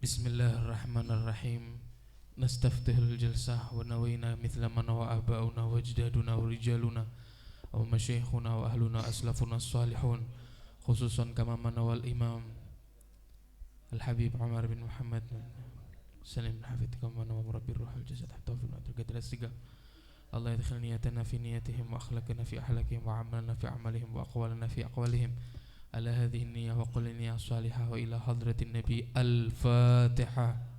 Bismillahirrahmanirrahim. Nastaftihul jalsah wa nawayna mithla ma nawa aba'una wa ajdaduna wa rijaluna wa masyayikhuna wa ahluna aslafuna salihun, khususan kama manawal imam Al-Habib Umar bin Muhammad Salim bin Hafidh kama manawa murabbi ruhul jasad hatta fi al-qadir as-siga. Allah yadkhil niyatana fi niyatihim wa akhlaqana fi akhlaqihim wa amalana fi amalihim wa aqwalana fi aqwalihim. Ala hadhihi an-niyyah wa qul niyyah salihah wa ila hadratin nabi. Al-Fatihah.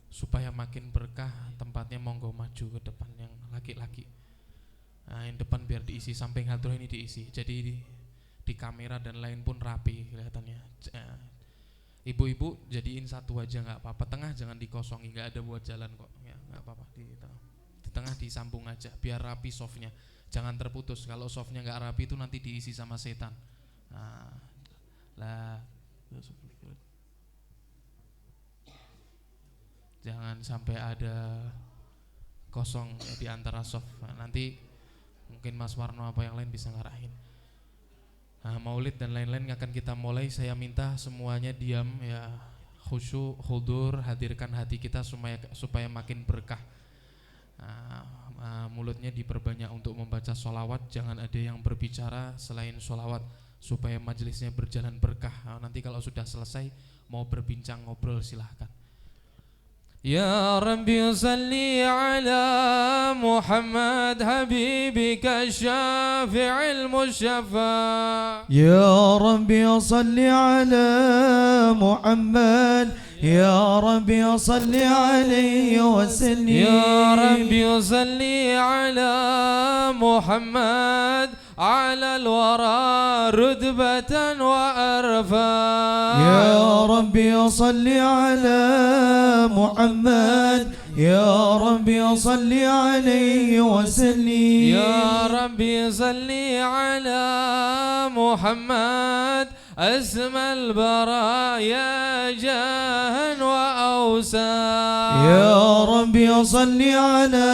Supaya makin berkah tempatnya, monggo maju ke depan yang laki-laki. Nah, yang depan biar diisi, samping hatur ini diisi. Jadi di kamera dan lain pun rapi kelihatannya. Ibu-ibu jadiin satu aja nggak apa-apa, tengah jangan dikosongi, nggak ada buat jalan kok ya, nggak apa-apa, di tengah disambung aja biar rapi softnya, jangan terputus. Kalau softnya nggak rapi itu nanti diisi sama setan. Nah, lah jangan sampai ada kosong ya, di antara soft. Nah, nanti mungkin Mas Warno apa yang lain bisa ngarahin. Nah, maulid dan lain-lain akan kita mulai. Saya minta semuanya diam ya, khusyuk, hudur, hadirkan hati kita supaya makin berkah. Mulutnya diperbanyak untuk membaca sholawat, jangan ada yang berbicara selain sholawat supaya majelisnya berjalan berkah. Nanti kalau sudah selesai mau berbincang ngobrol silahkan. Ya Rabbi salli ala Muhammad habibika syafi'il musyafa. Ya Rabbi salli ala Muhammad, Ya Rabbi salli alaihi wa sallim. Ya Rabbi salli ala Muhammad على الورى رتبة وأرفا. يا ربي صل على محمد، يا ربي صل عليه وسلم. يا ربي صل على محمد أسمى البرايا جاها وأوسا. يا ربي صل على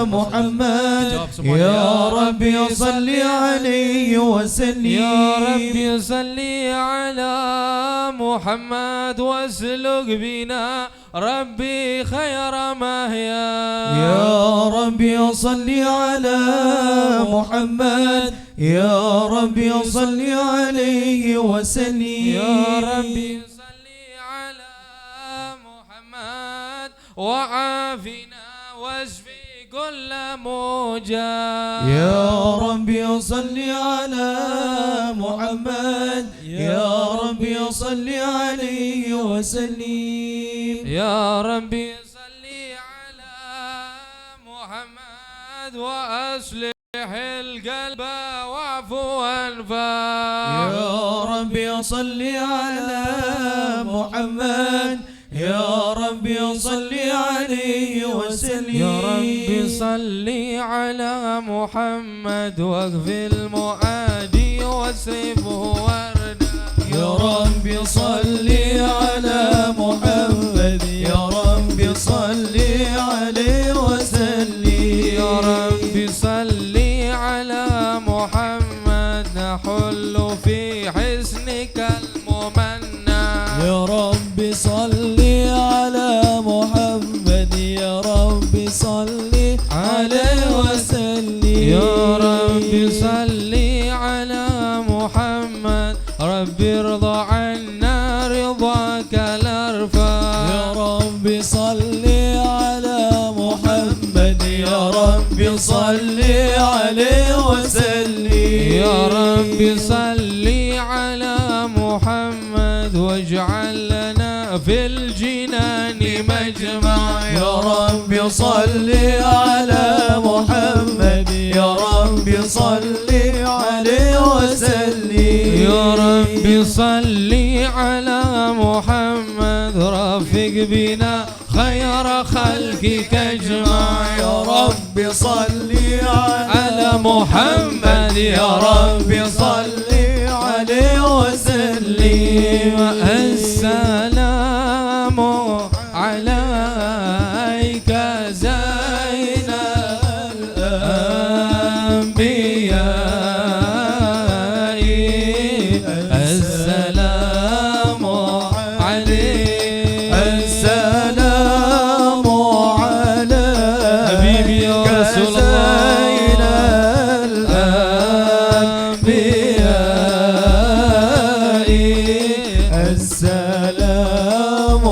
محمد، يا ربي صل عليه وسلم. يا ربي صل على محمد واسلك بنا ربي خير مهيا. يا ربي صل على محمد، يا ربي صل عليه وسلم. يا ربي صل على محمد وعافنا واشفي كل موجع. يا ربي صل على محمد، يا ربي صل عليه وسلم. يا ربي صل على محمد وأصلح القلب واعف وانفع. يا ربي صل على محمد، يا ربي صل عليه وسلم. يا ربي صل على محمد واغفر المعادي واصرفه وردا. يا ربي صل على محمد، يا ربي صل عليه وسلم. يا ربي صل على محمد نحل في حسنك الممنع. يا ربي صل على محمد، يا ربي صل عليه وسلم. يا ربي صل على محمد ربي ارضى عنا رضاك الارفع. يا ربي صل على محمد، يا ربي صل عليه وسلم. يا ربي صل على محمد واجعل لنا في الجنان مجمع. يا ربي صل على محمد، يا ربي صل عليه وسلم. يا ربي صل على محمد رافق بنا خير خلقك اجمع. يا ربي صل على محمد يا ربي صل عليه وسلم. السلام عليك زين الأنبياء السلام عليك السلام عليك حبيبي يا رسول كزين الأنبياء السلام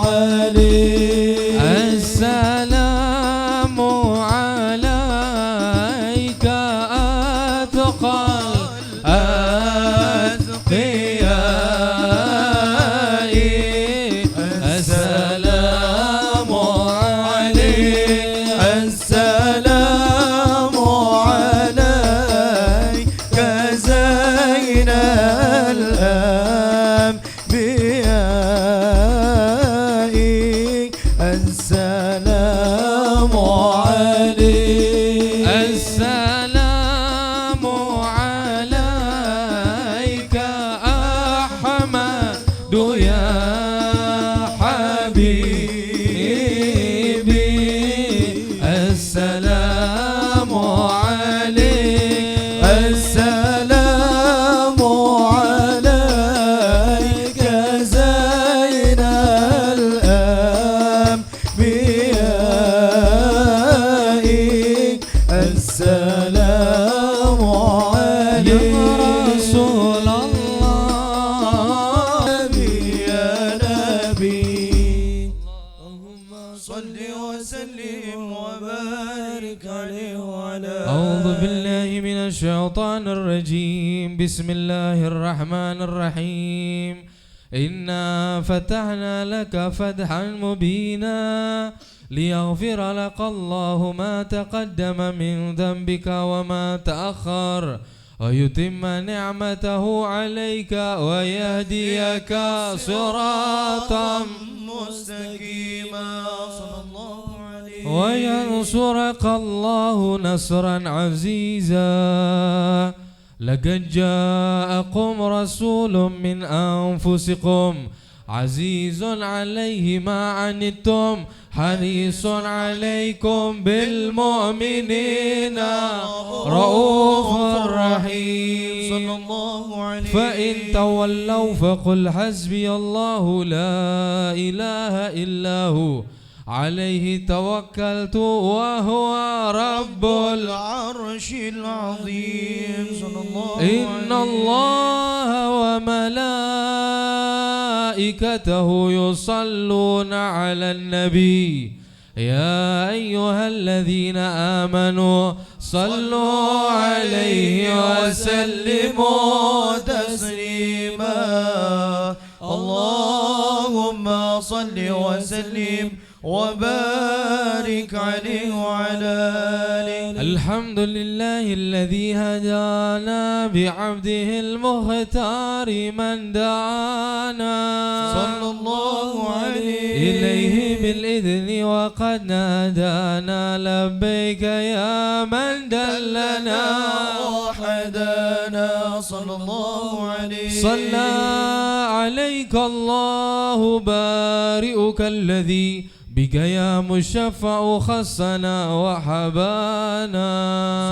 عليك السلام عليك أتقى الأتقياء السلام عليك السلام عليك زين الأنبياء السلام عليك السلام عليك أحمد يا حبيبي السلام عليك السلام عليك زين الأنبياء السلام عليك يا رسول الله يا نبي اللهم صل وسلم وبارك عليه وعلى أعوذ بالله من الشيطان الرجيم بسم الله الرحمن الرحيم إنا فتحنا لك فتحا مبينا ليغفر لك الله ما تقدم من ذنبك وما تأخر ويتم نعمته عليك ويهديك صراطا مستقيما صلى الله عليه وينصرك الله نصرا عزيزا لقد جاءكم رسول من أنفسكم عزيز عليه ما عنتم حريص عليكم بالمؤمنين رؤوف رحيم صلى الله عليه فإن تولوا فقل حسبي الله لا إله إلا هو عليه توكلت وهو رب العرش العظيم صلى الله عليه إن الله وملائكته يصلون على النبي يا أيها الذين آمنوا صلوا عليه وسلموا تسليما اللهم صل وسلم وبارك عليه وعلى آله الحمد لله الذي هدانا بعبده المختار من دعانا صلى الله عليه إليه بالإذن وقد نادانا لبيك يا من دلنا وحدانا صلى الله عليه صلى عليك الله بارئك الذي بك يا مشفع خصنا وحبانا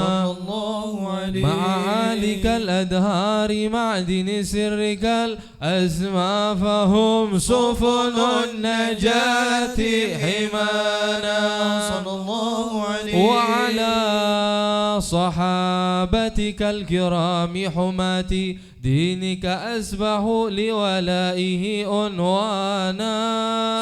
صلى الله عليه مع عالك الأدهار معدن سرك الأسماء فهم سفن النجاة حمانا صلى الله عليه وعلى صحابتك الكرام حماة دينك أسبح لولائه عنوانا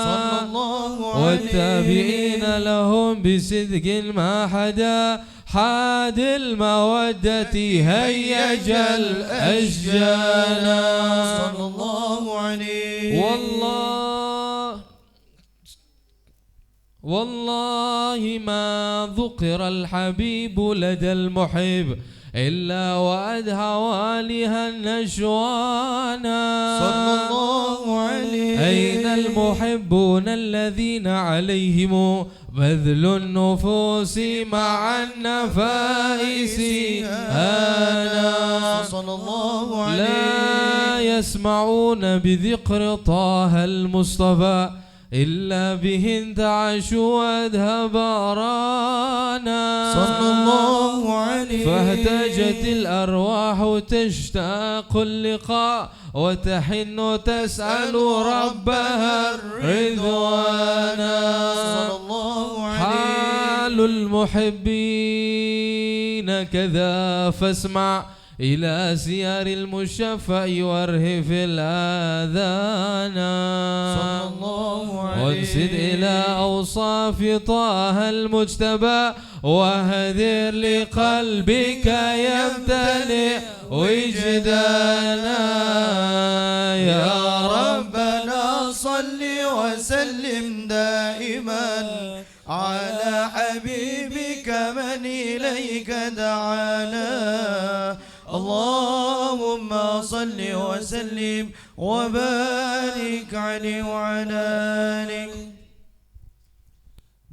صلى الله عليه والتابعين لهم بصدق ما حدا حاد المودة هيج الأشجانا صلى الله عليه والله ما ذكر الحبيب لدى المحب إلا وأدهى والها النشوانا صلى الله عليه أين المحبون الذين عليهم بذل النفوس مع النفائس آنا صلى الله عليه لا يسمعون بذكر طه المصطفى إلا به انتعشوا وأذهب رانا صلى الله عليه فاهتجت الأرواح تشتاق اللقاء وتحن تسأل ربها الرضوانا. حال المحبين كذا فاسمع إلى سيار المشفع يورهف الآذان. وانسد إلى أوصاف طه المجتبى وهذر لقلبك يمتلئ وجدانا. يا ربنا صل وسلم دائما على حبيبك من إليك دعانا. اللهم صل وسلم وبارك عليه وعلى آله.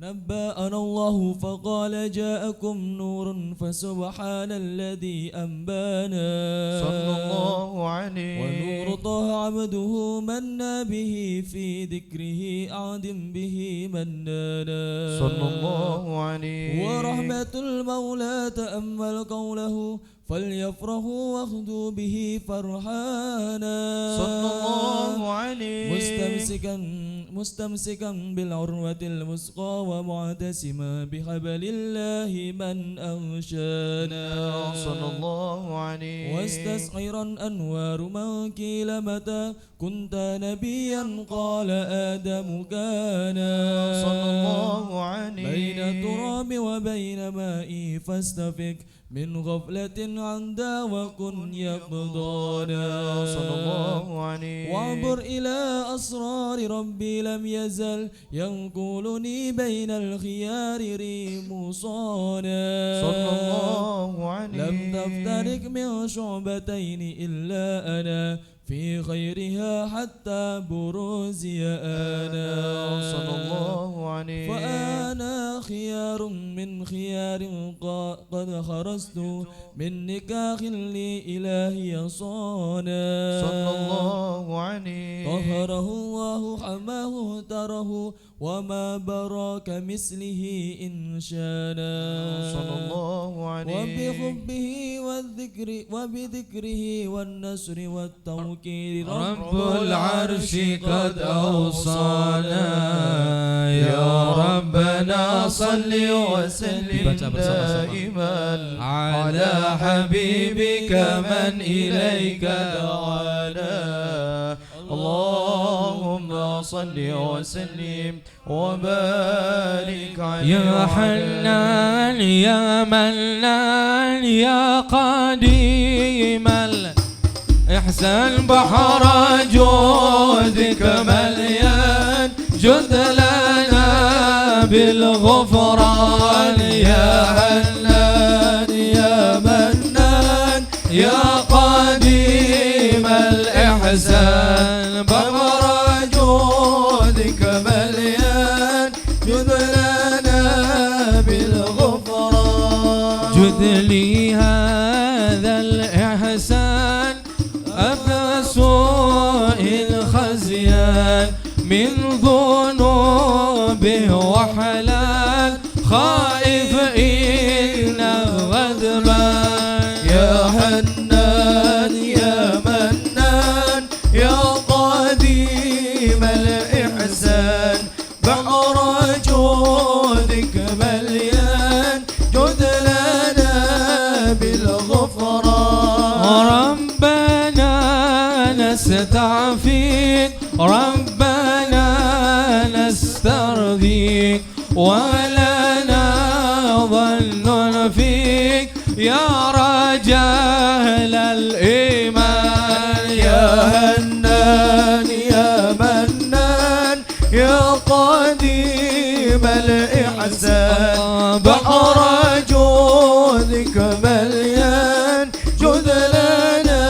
نبأنا الله فقال جاءكم نور فسبحان الذي أنبانا. صلى الله عليه. ونور طه عبده منا به في ذكره أعدم به منانا. صلى الله عليه. ورحمة المولى تأمل قوله فليفرحوا واخذوا به فرحانا. صلى الله عليه. مستمسكا بالعروة المثقى ومعتسما بحبل الله من أغشانا. صلى الله عليه. واستسعرا أنوار من قيل متى كنت نبيا قال آدم كانا. صلى الله عليه. بين التراب وبين ماء فاستفك من غفلة عن دا وكن يقضانا. صلى الله عليه. وعبر إلى أسرار ربي لم يزل ينقلني بين الخيار ريموصانا. صلى الله عليه. لم تفترق من شعبتين إلا أنا في خيرها حتى بروزي أنا. صلى الله عليه. فأنا خيار من خيار قد خرجت من نكاح لإلهي صانا. صلى الله عليه. طهره الله حماه تره وما برا كمثله إن شانا. صلى الله عليه. وبحبه وبذكره والنصر والتوكيل رب العرش قد أوصانا. يا ربنا صل وسلم دائما على حبيبك من إليك دعانا. اللهم صل وسلم وبارك عليه. يا حنان يا منان يا قديم الإحسان بحر جودك مليان جد لنا بالغفران. يا حنان يا منان يا قديم الإحسان بحر جودك مليان جد لنا بالغفران. جد لي هذا الإحسان أبى سوء الخزيان من ذنوبه وحلال خائف إن غضبان. يا حنان يا منان يا قديم الإحسان بحر جودك مليان جد لنا بالغفران. ربنا نستعفيك ربنا نسترضيك ولنا ظن فيك يا رجال الإيمان. يا هنان يا منان يا قديم الإحسان بحر جودك مليان جد لنا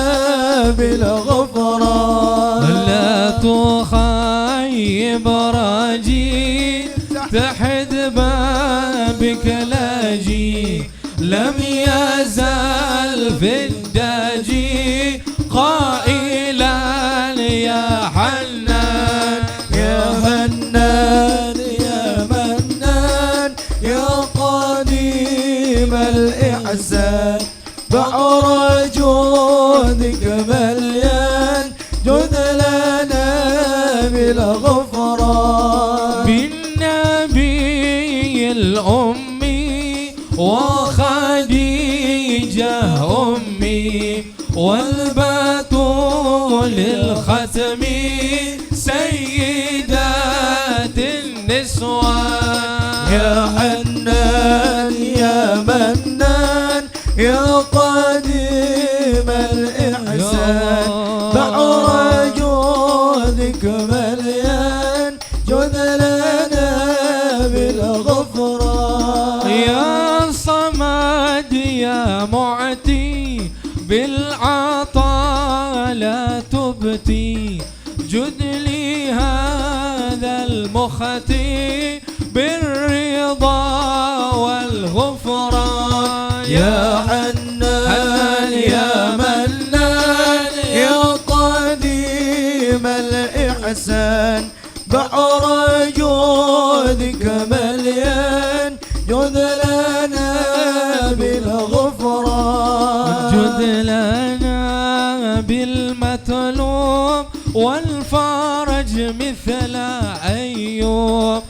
بالغفران. لا تخيب راجي تحت بابك لاجي لم يزال في الداجي قائلا يا حنان. يا هنان يا منان يا قديم الإحسان إحسان بحر جودك مليان جد لنا بالغفران بالنبي الأمي وخديجة أمي والبتول الختم سيدات النسوان يا حنان يا منان يا قديم الإحسان بحر جودك مليان جد لنا بالغفران يا صمد يا معتي بالعطاء لا تبتي جد لي هذا المختي بالرضا والغفران يا حنان يا منان يا قديم الإحسان بحر جودك مليان جد لنا بالغفران جد لنا بالمطلوب والفرج مثل أيوب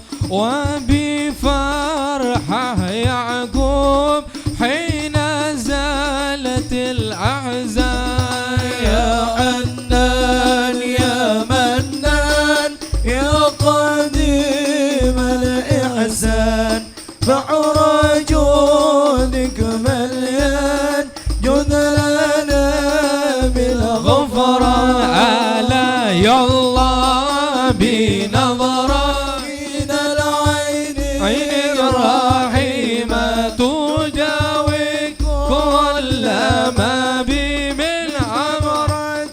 وبفرحة يعقوب حين زالت الأحزان يا حنان يا منان يا قديم الإحسان بحر جودك مليان جد لنا بالغفران ألا يالله بنظرة من العين عين الرحيمة تجاوي كل ما بي من عمرة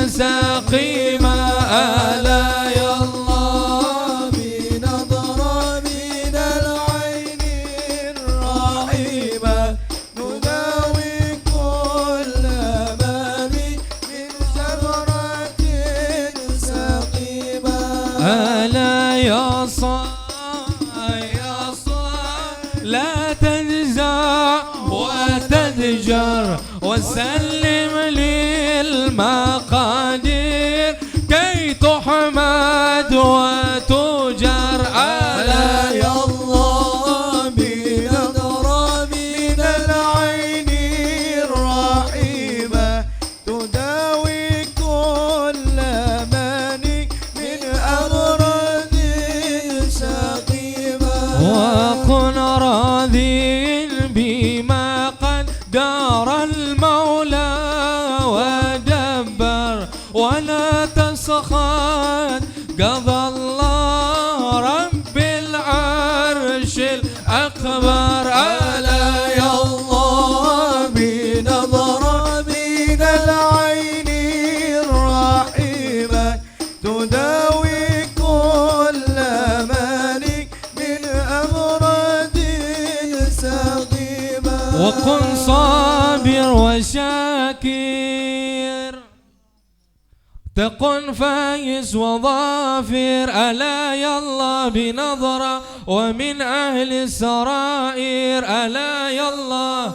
سقيمة ألا الله بنظرة من العين الرحيمة نداوي كل ما بي من ثمرة سقيمة ألا يا صاح لا تنزع وتدجر وسلم للمقادير كي تحمد وتجر ألا يا الله بنظرة من العين الرحيمة تداوي كل ماني من أمراض سقيمة وكن راضي بما قدر المولى ودبر ولا تسخط قضى الله رب العرش الأكبر ألا يا الله بنظرة من العين الرحيمة تداوي كل مالك من أمراض سقيمة وكن صابر وشاكر تكن فايز وظافر ألا يالله بنظرة ومن أهل السرائر ألا يالله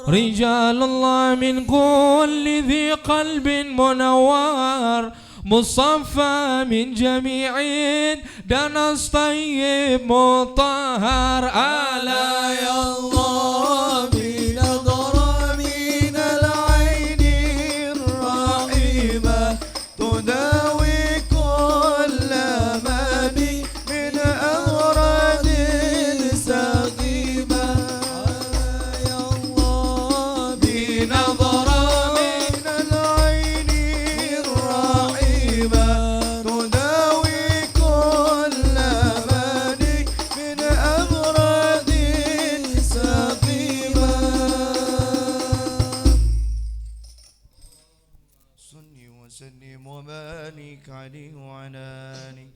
رجال الله من كل ذي قلب منور مصفى من جميع دنس طيب مطهر ألا يا الله بنظرة من العين الرحيمة تداوي كل ما بي من أمراض سقيمة يا الله بنظرة من العين الرحيمة تداوي كل ما بي من أمراض سقيمة صل وسلم وبارك عليه وعلى آله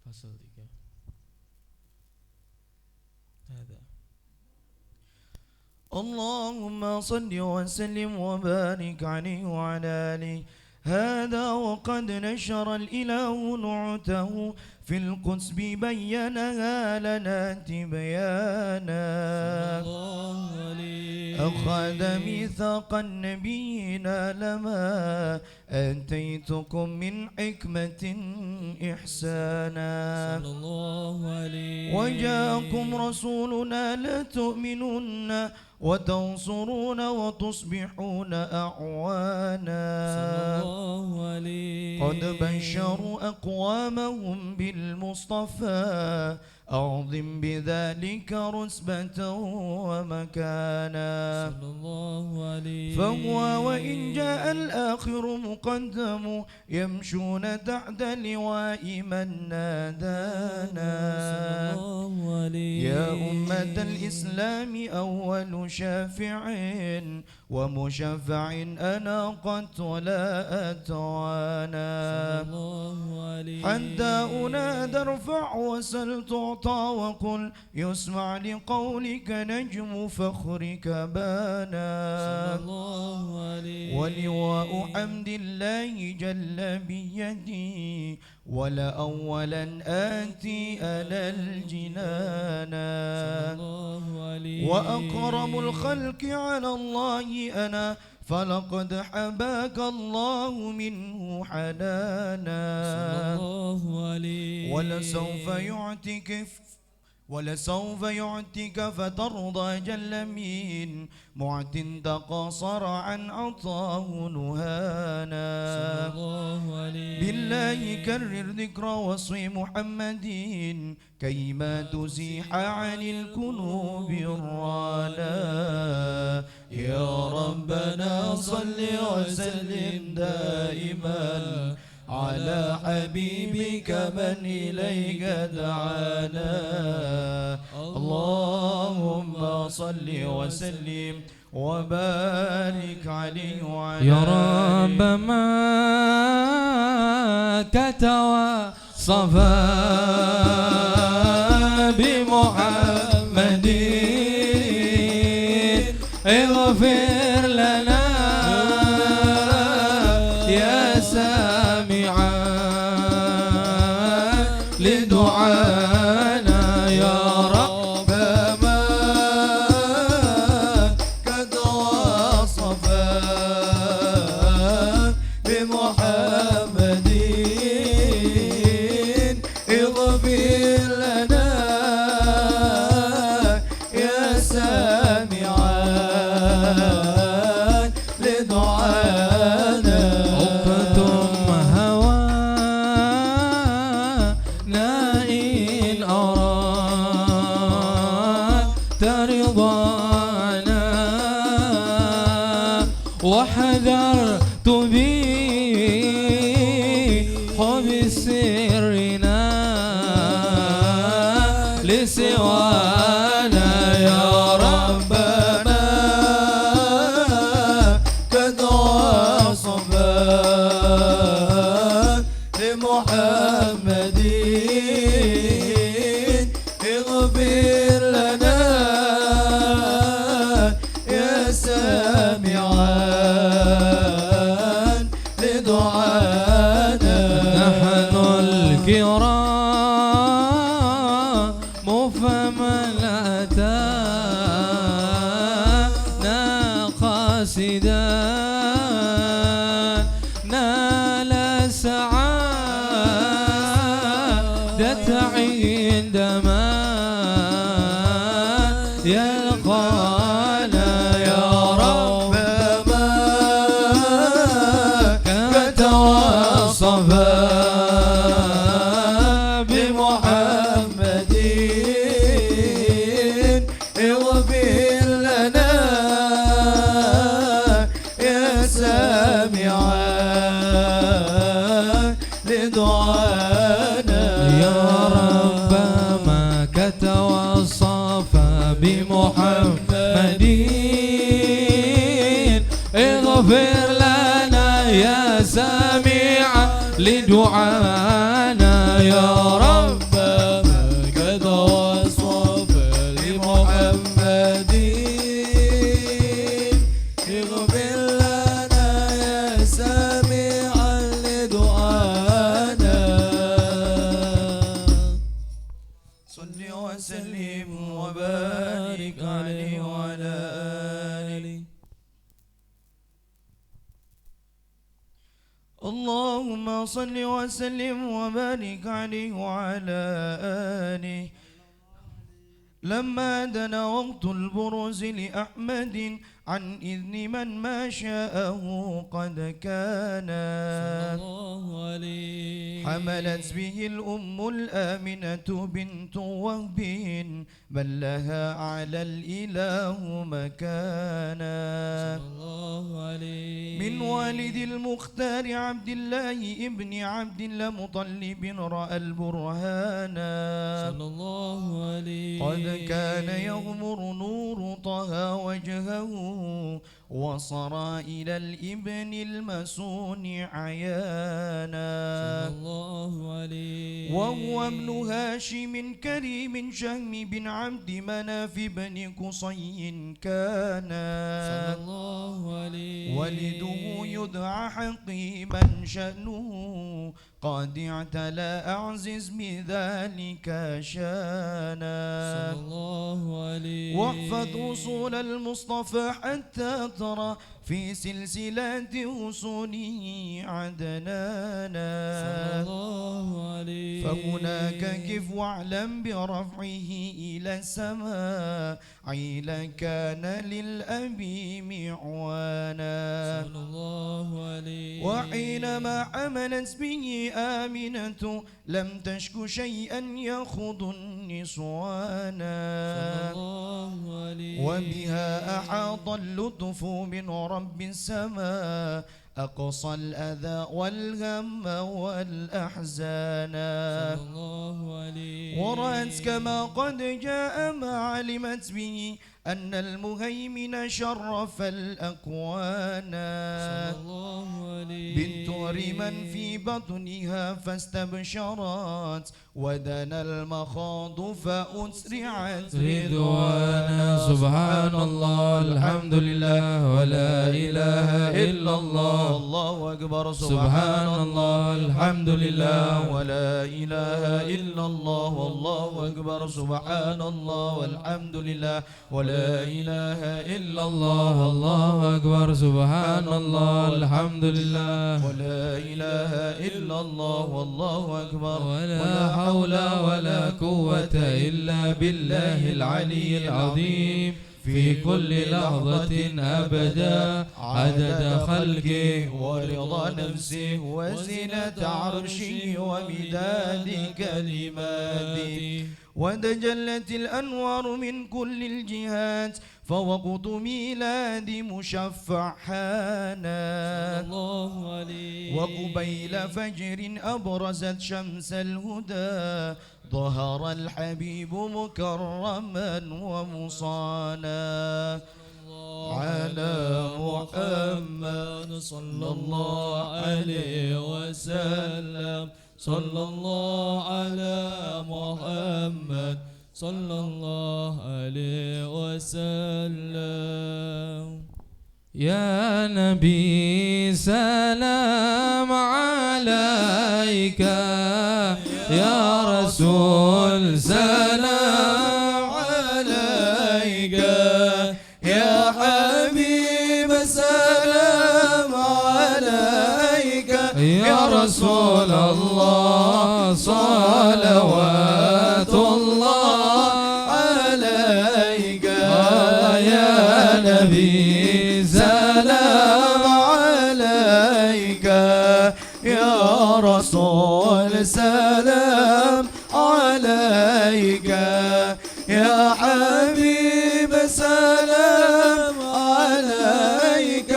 فصل 3 هذا اللهم صل وسلم وبارك عليه وعلى آله هذا وقد نشر الإله نعته في القدس بينها لنا تبيانا أخذ ميثاق النبيين لما آتيتكم من حكمة إحسانا وجاءكم رسولنا لا تؤمنون وتنصرون وتصبحون أعوانا قد بشروا أقوامهم بالمصطفى أعظم بذلك رتبة ومكانا فهو وإن جاء الآخر مقدم يمشون تحت لواء من نادانا يا أمة الإسلام أول شافع ومشفع أنا قد ولا أتوانا حتى أنادى ارفع وسل تعطى وقل يسمع لقولك نجم فخرك بانا ولواء حمد الله جل بيدي ولا أولا آتي أنا الجنانا وأكرم الخلق على الله أنا فلقد حباك الله منه حنانا ولسوف يعتك فترضى جل من معت تقاصر عن عطاه نهانا بالله كرر ذكر وصف محمد كيما تزيح عن الكنوب الرانا يا ربنا صل وسلم دائما على حبيبك من إليك دعانا اللهم صل وسلم وبارك عليه وعلى يا رب ما كتوصفا بمحمد اغفر لنا يا سامعا لدعانا يا رب ما قد وصفا بمحمد اغفر لنا يا سامعا لدعانا أكتم هوانا إن أردت رضانا وحذرت بحب سرنا لسوانا يا ربنا قد وصفا لمحمد اغفر لنا يا سامعا لدعانا نحن الكرام فمن أتانا قاصدا نال السعادة عندما يلقانا يا رب ما كتوصفا بمحمد اغفر لنا يا سامعا لدعانا يا رب ما كتوصف بمحمد اغفر لنا يا سامعا لدعانا يا رب قد وصف لمحمد اغفر لنا يا سامعا لدعانا وسلم وبارك عليه وعلى آله. اللهم صل وسلم وبارك عليه وعلى آله. لما دنا وقت البروز لأحمد عن إذن من ما شاءه قد كان حملت به الأم الآمنة بنت وهب بل لها على الإله مكانا من والد المختار عبد الله ابن عبد المطلب رأى البرهانا قد كان يغمر نور طه وجهه وصرى إلى الابن المسون عيانا وهو ابن هاشم كريم شهم بن عبد مناف بن قصي كان ولده يدعى حقيما شأنه قد اعتلى أعزز بذلك شانا واحفظ وصول المصطفى حتى ترى في سلسلة وصوله عدنانا فهناك كف واعلم برفعه إلى السماء عيل كان للأبي معوانا وحينما حملت به آمنة لم تشك شيئا يخض النسوانا وبها أحاط اللطف من رب السماء أقصى الأذى والهم والأحزان ورأت كما قد جاء ما علمت به أن المهيمن شرف الأكوان بنت رمن في بطنها فاستبشرت ودنا المخاض فأسرعت رضوانا سبحان الله الحمد لله ولا إله إلا الله الله أكبر سبحان الله الحمد لله ولا إله إلا الله والله أكبر سبحان الله والحمد لله ولا إله إلا الله الله أكبر سبحان الله الحمد لله ولا إله إلا الله والله أكبر ولا حول ولا قوة إلا بالله العلي العظيم في كل لحظة أبدا عدد خلقه ورضا نفسه وزنة عرشه ومداد كلماته وتجلت الأنوار من كل الجهات فوقت ميلاد مشفع حانا وقبيل فجر أبرزت شمس الهدى ظهر الحبيب مكرما ومصانا على محمد صلى الله عليه وسلم صلى الله على محمد صلى الله عليه وسلم يا نبي سلام عليك يا رسول سلام عليك يا حبيب سلام عليك يا رسول الله صلوات الله عليك يا نبي سلام عليك يا رسول سلام عليك يا حبيب سلام عليك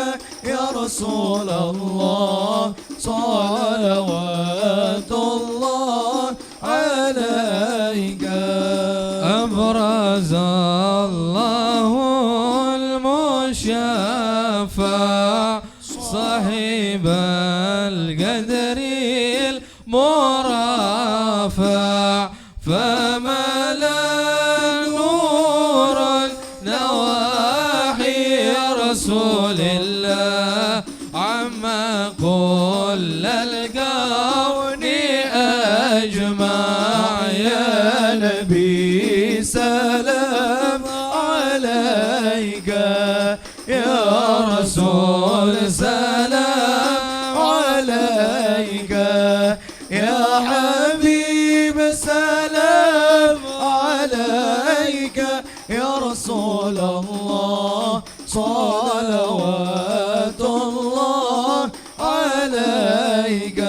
يا رسول الله صلوات الله عليك أبرز الله المشفع صاحب القدر المرافع فملا نور النواحي رسول الله عما كل الكون أجمع يا نبي سلام عليك يا رسول سلام عليك يا حبيب سلام عليك يا رسول الله صلوات الله عليك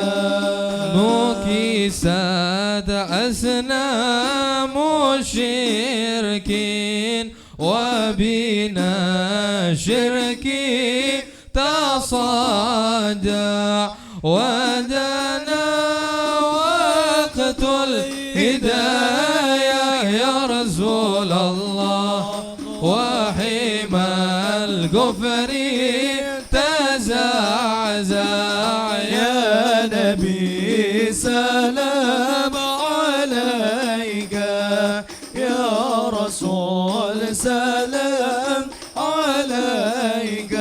نكست أصنام الشركين وبنا شركي تصدع ودنا وقت الهداية يا رسول الله وحمى الكفر تزعزع يا نبي سلام عليك يا رسول سلام عليك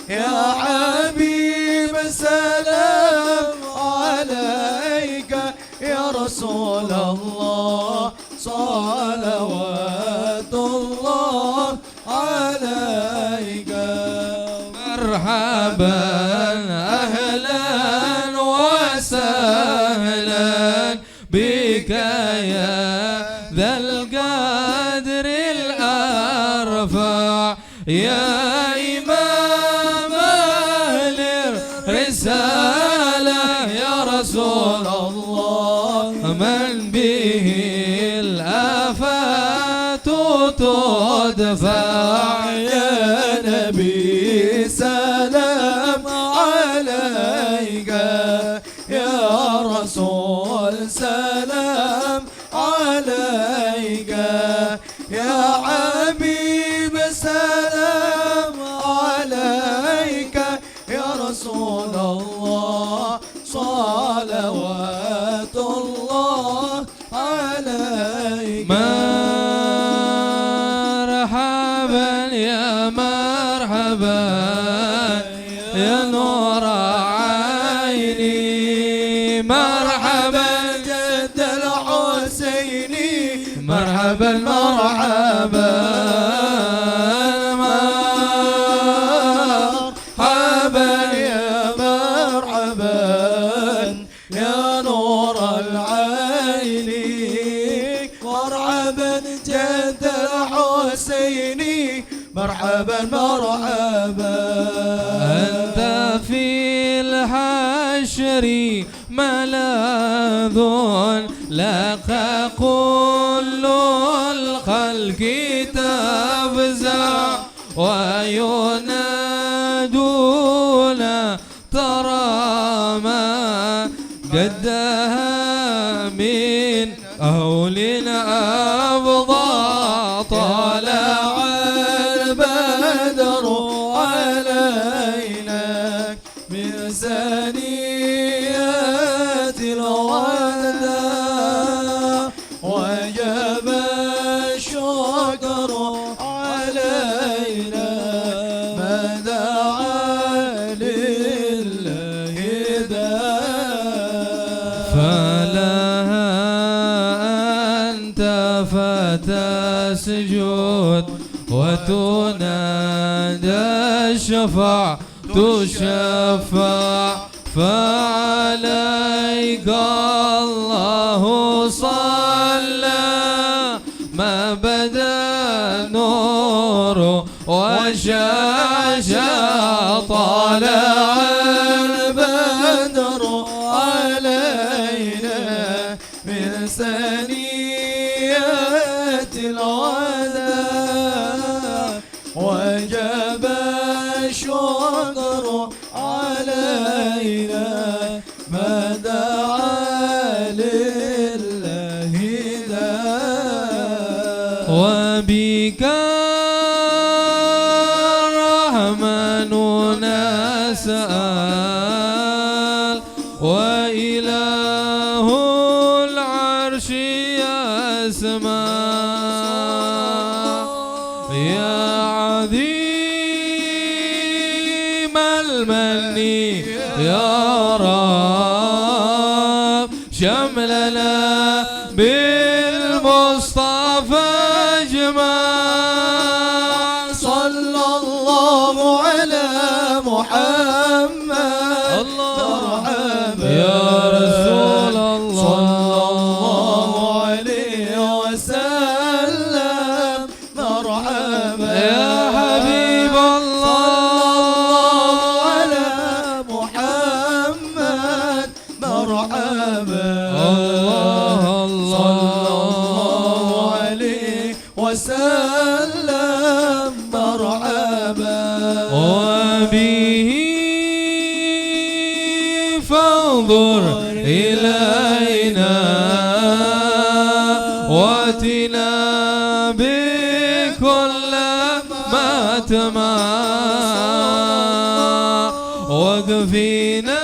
يا حبيب سلام عليك يا رسول الله صلوات الله عليك مرحبا أهلا وسهلا بك يا ذا القدر الأرفع يا إمام أهل الرسالة يا رسول الله من به الآفات تدفع يا نبي سلام عليك يا رسول سلام عليك يا حبيب سلام عليك يا رسول الله صلوات الله عليك مرحبا يا مرحبا يا نور عيني مرحبا جد الحسيني مرحبا مرحبا مرحبا يا مرحبا يا نور العين مرحبا جد الحسيني مرحبا مرحبا أنت في الحشر ملاذ لك كل الخلق تفزع وينادون ترى ما قدها من أهلنا أفضى طلع البدر علينا من ثنيات الوداع وجب الشكر علينا ما دعا لله داع فلها أنت فتسجد وتنادى الشفع تشفع فعليك الله صلى ما بدا نور وشاشا طلع البدر علينا من ثنيات الوداع وجب الشكر علينا ما دعا لله داع وبك الرحمن نسأل وإله العرش يسمع يا عظيم المن يا رب شملنا بالمصطفى السماء صلى الله على محمد مرحبا يا رسول الله صلى الله عليه وسلم مرحبا يا حبيب الله على محمد مرحبا صلى الله عليه وسلم مرحبا وبه فانظر إلينا واتنا بكل ما تما واكفينا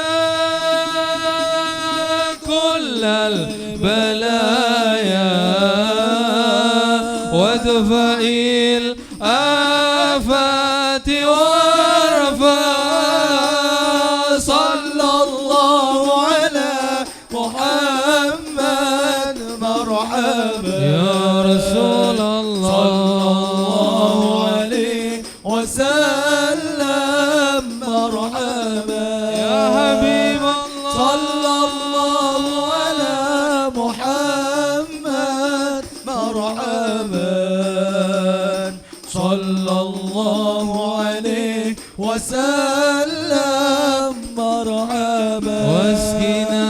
كل البلايا وادفع الآفات وارفع صلى الله على محمد مرحبا يا رسول الله صلى الله عليه وسلم مرحبا يا حبيب الله صلى الله على محمد مرحبا صلى الله عليه وسلم مرحبا واسقنا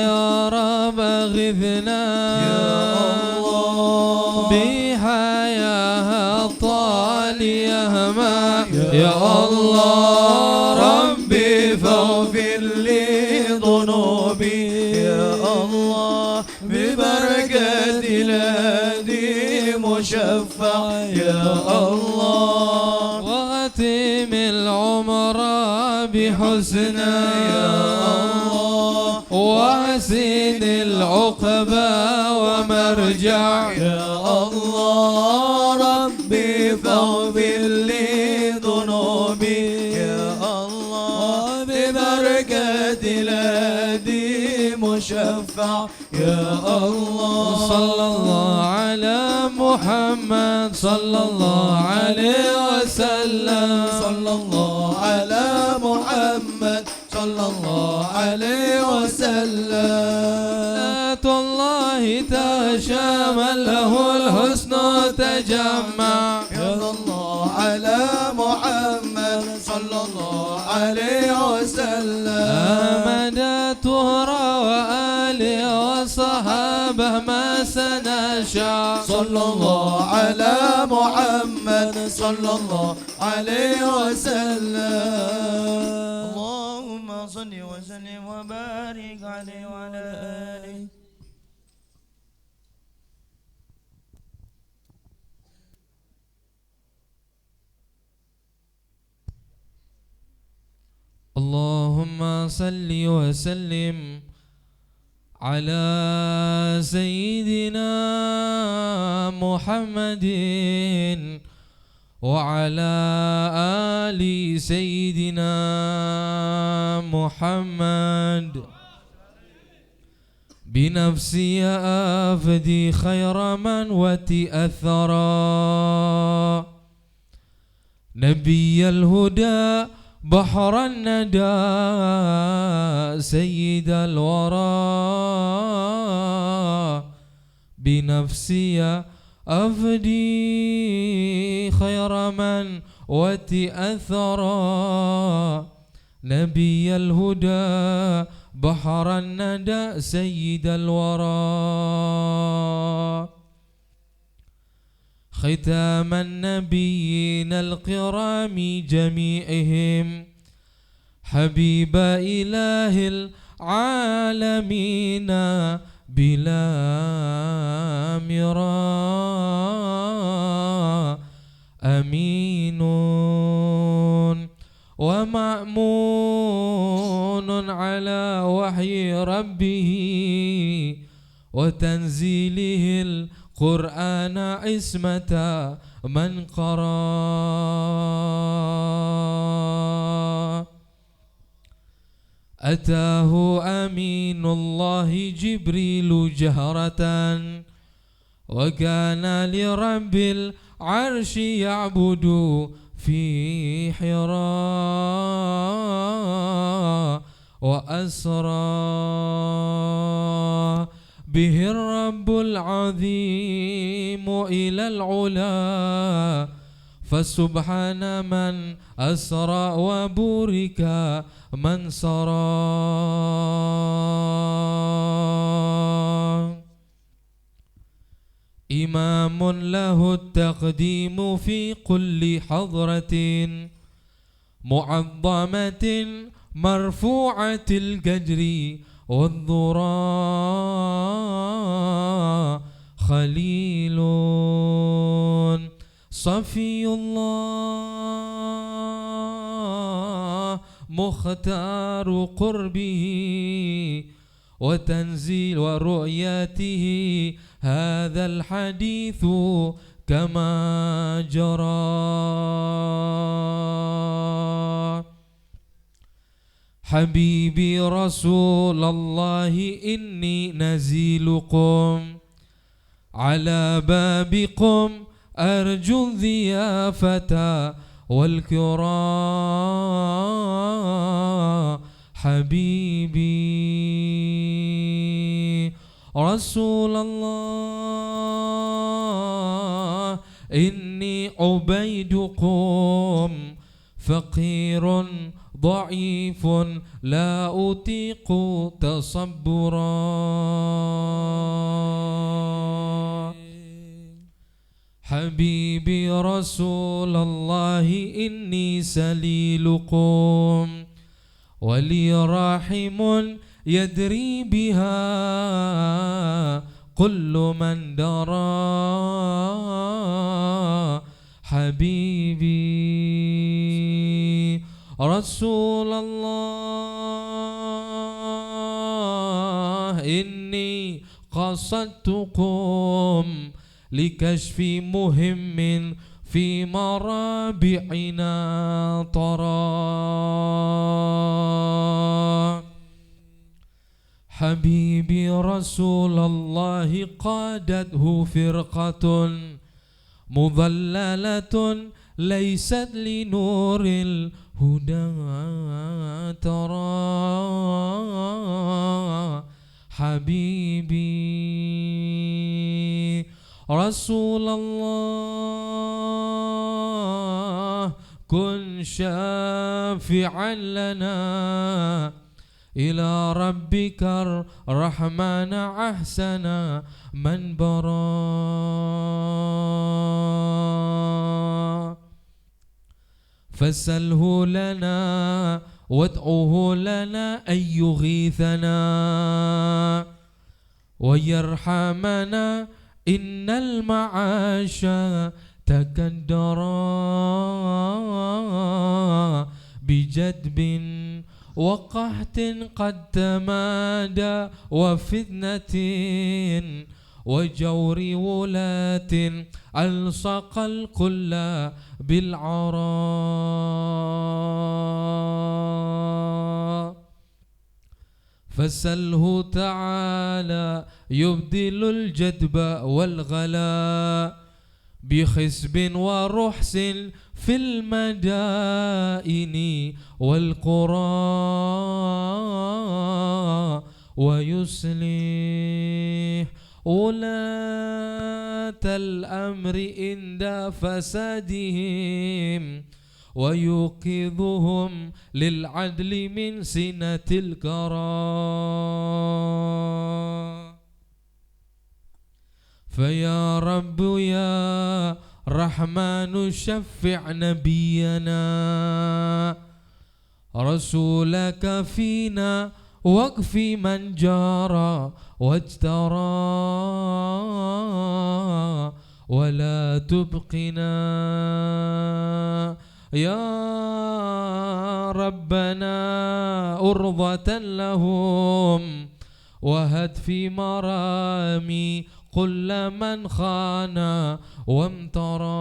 يا رب اغثنا يا الله بحياة طالية ما يا الله ربي فاغفر لي ذنوبي يا الله ببركة الهدي مشفع يا الله واختم العمر بحسنى يا الله واحسن العقبى ومرجع يا الله ربي فاغفر لي ذنوبي يا الله ببركة الهدي مشفع يا الله صلى الله على محمد صلى الله عليه وسلم صلى الله على محمد صلى الله عليه وسلم الله تشامل له الحسن تجمع يا الله على محمد صلى الله عليه وسلم آمد طهرا وآله وصحابه ما سنشاء صلى الله على محمد صلى الله عليه وسلم اللهم صل وسلم وبارك عليه وعلى آله اللهم صل وسلم على سيدنا محمد وعلى آل سيدنا محمد بنفسي أفدي خير من وتأثرا نبي الهدى بحر الندى سيد الورى بنفسي أفدي خير من وتأثرا نبي الهدى بحر الندى سيد الورى ختام النبيين الكرام جميعهم حبيب إله العالمين بلا مراء أمين ومأمون على وحي ربه وتنزيله القرآن عصمة من قرأ أتاه أمين الله جبريل جهرة وكان لرب العرش يعبد في حراء وأسرى به الرب العظيم إلى العلا فسبحان من أسرى وبورك من سرى إمام له التقديم في كل حضرة معظمة مرفوعة القدر والذرى خليل صفي الله مختار قربه وتنزيل ورؤيته هذا الحديث كما جرى حبيبي رسول الله إني نزيلكم على بابكم أرجو الضيافة والكرام حبيبي رسول الله إني عبيدكم فقير ضعيف لا أطيق تصبرا حبيبي رسول الله إني سليلكم ولي رحم يدري بها كل من درى حبيبي رسول الله إني قصدتكم لكشف مهم في مرابعنا طرى حبيبي رسول الله قادته فرقة مضللة ليست لنور الهدى ترى حبيبي رسول الله كن شافعا لنا إلى ربك الرحمن أحسن من برا فسله لنا وادعوه لنا أن يغيثنا ويرحمنا إن المعاش تكدرا بجدب وقحط قد تمادى وفتنة وجور ولاة ألصق الكل بالعراء فسله تعالى يبدل الجدب والغلاء بخسب ورحس في المدائن والقرى ويصلح ولاة الأمر عند فسادهم ويوقظهم للعدل من سنة الكرى فيا رب يا رحمن شفع نبينا رسولك فينا واكف من جارى واجترى ولا تبقنا يا ربنا أرضة لهم وهد في مرامي كل من خان وامترى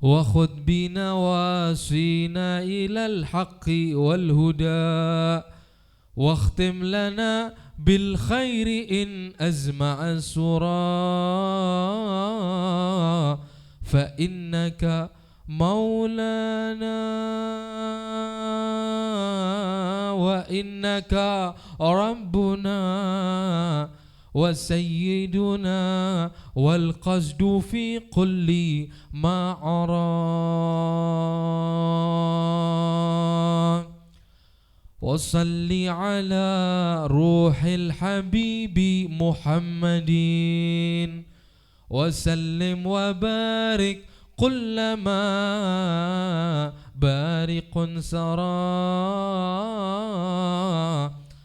وخذ بنواسينا إلى الحق والهدى واختم لنا بالخير إن أزمع السرى فإنك مولانا وإنك ربنا وسيدنا والقصد في كل ما أرى وصل على روح الحبيب محمد وسلم وبارك كلما بارق سرى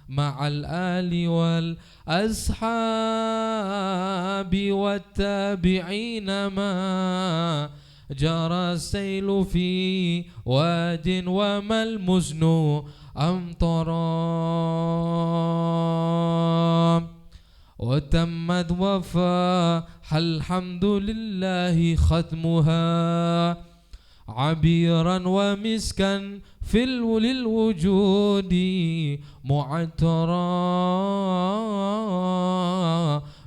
مع الآل والأصحاب والتابعين ما جرى السيل في واد وما المزن أمطرا وتمت وفاح الحمد لله ختمها عبيرا ومسكا في للوجود معترا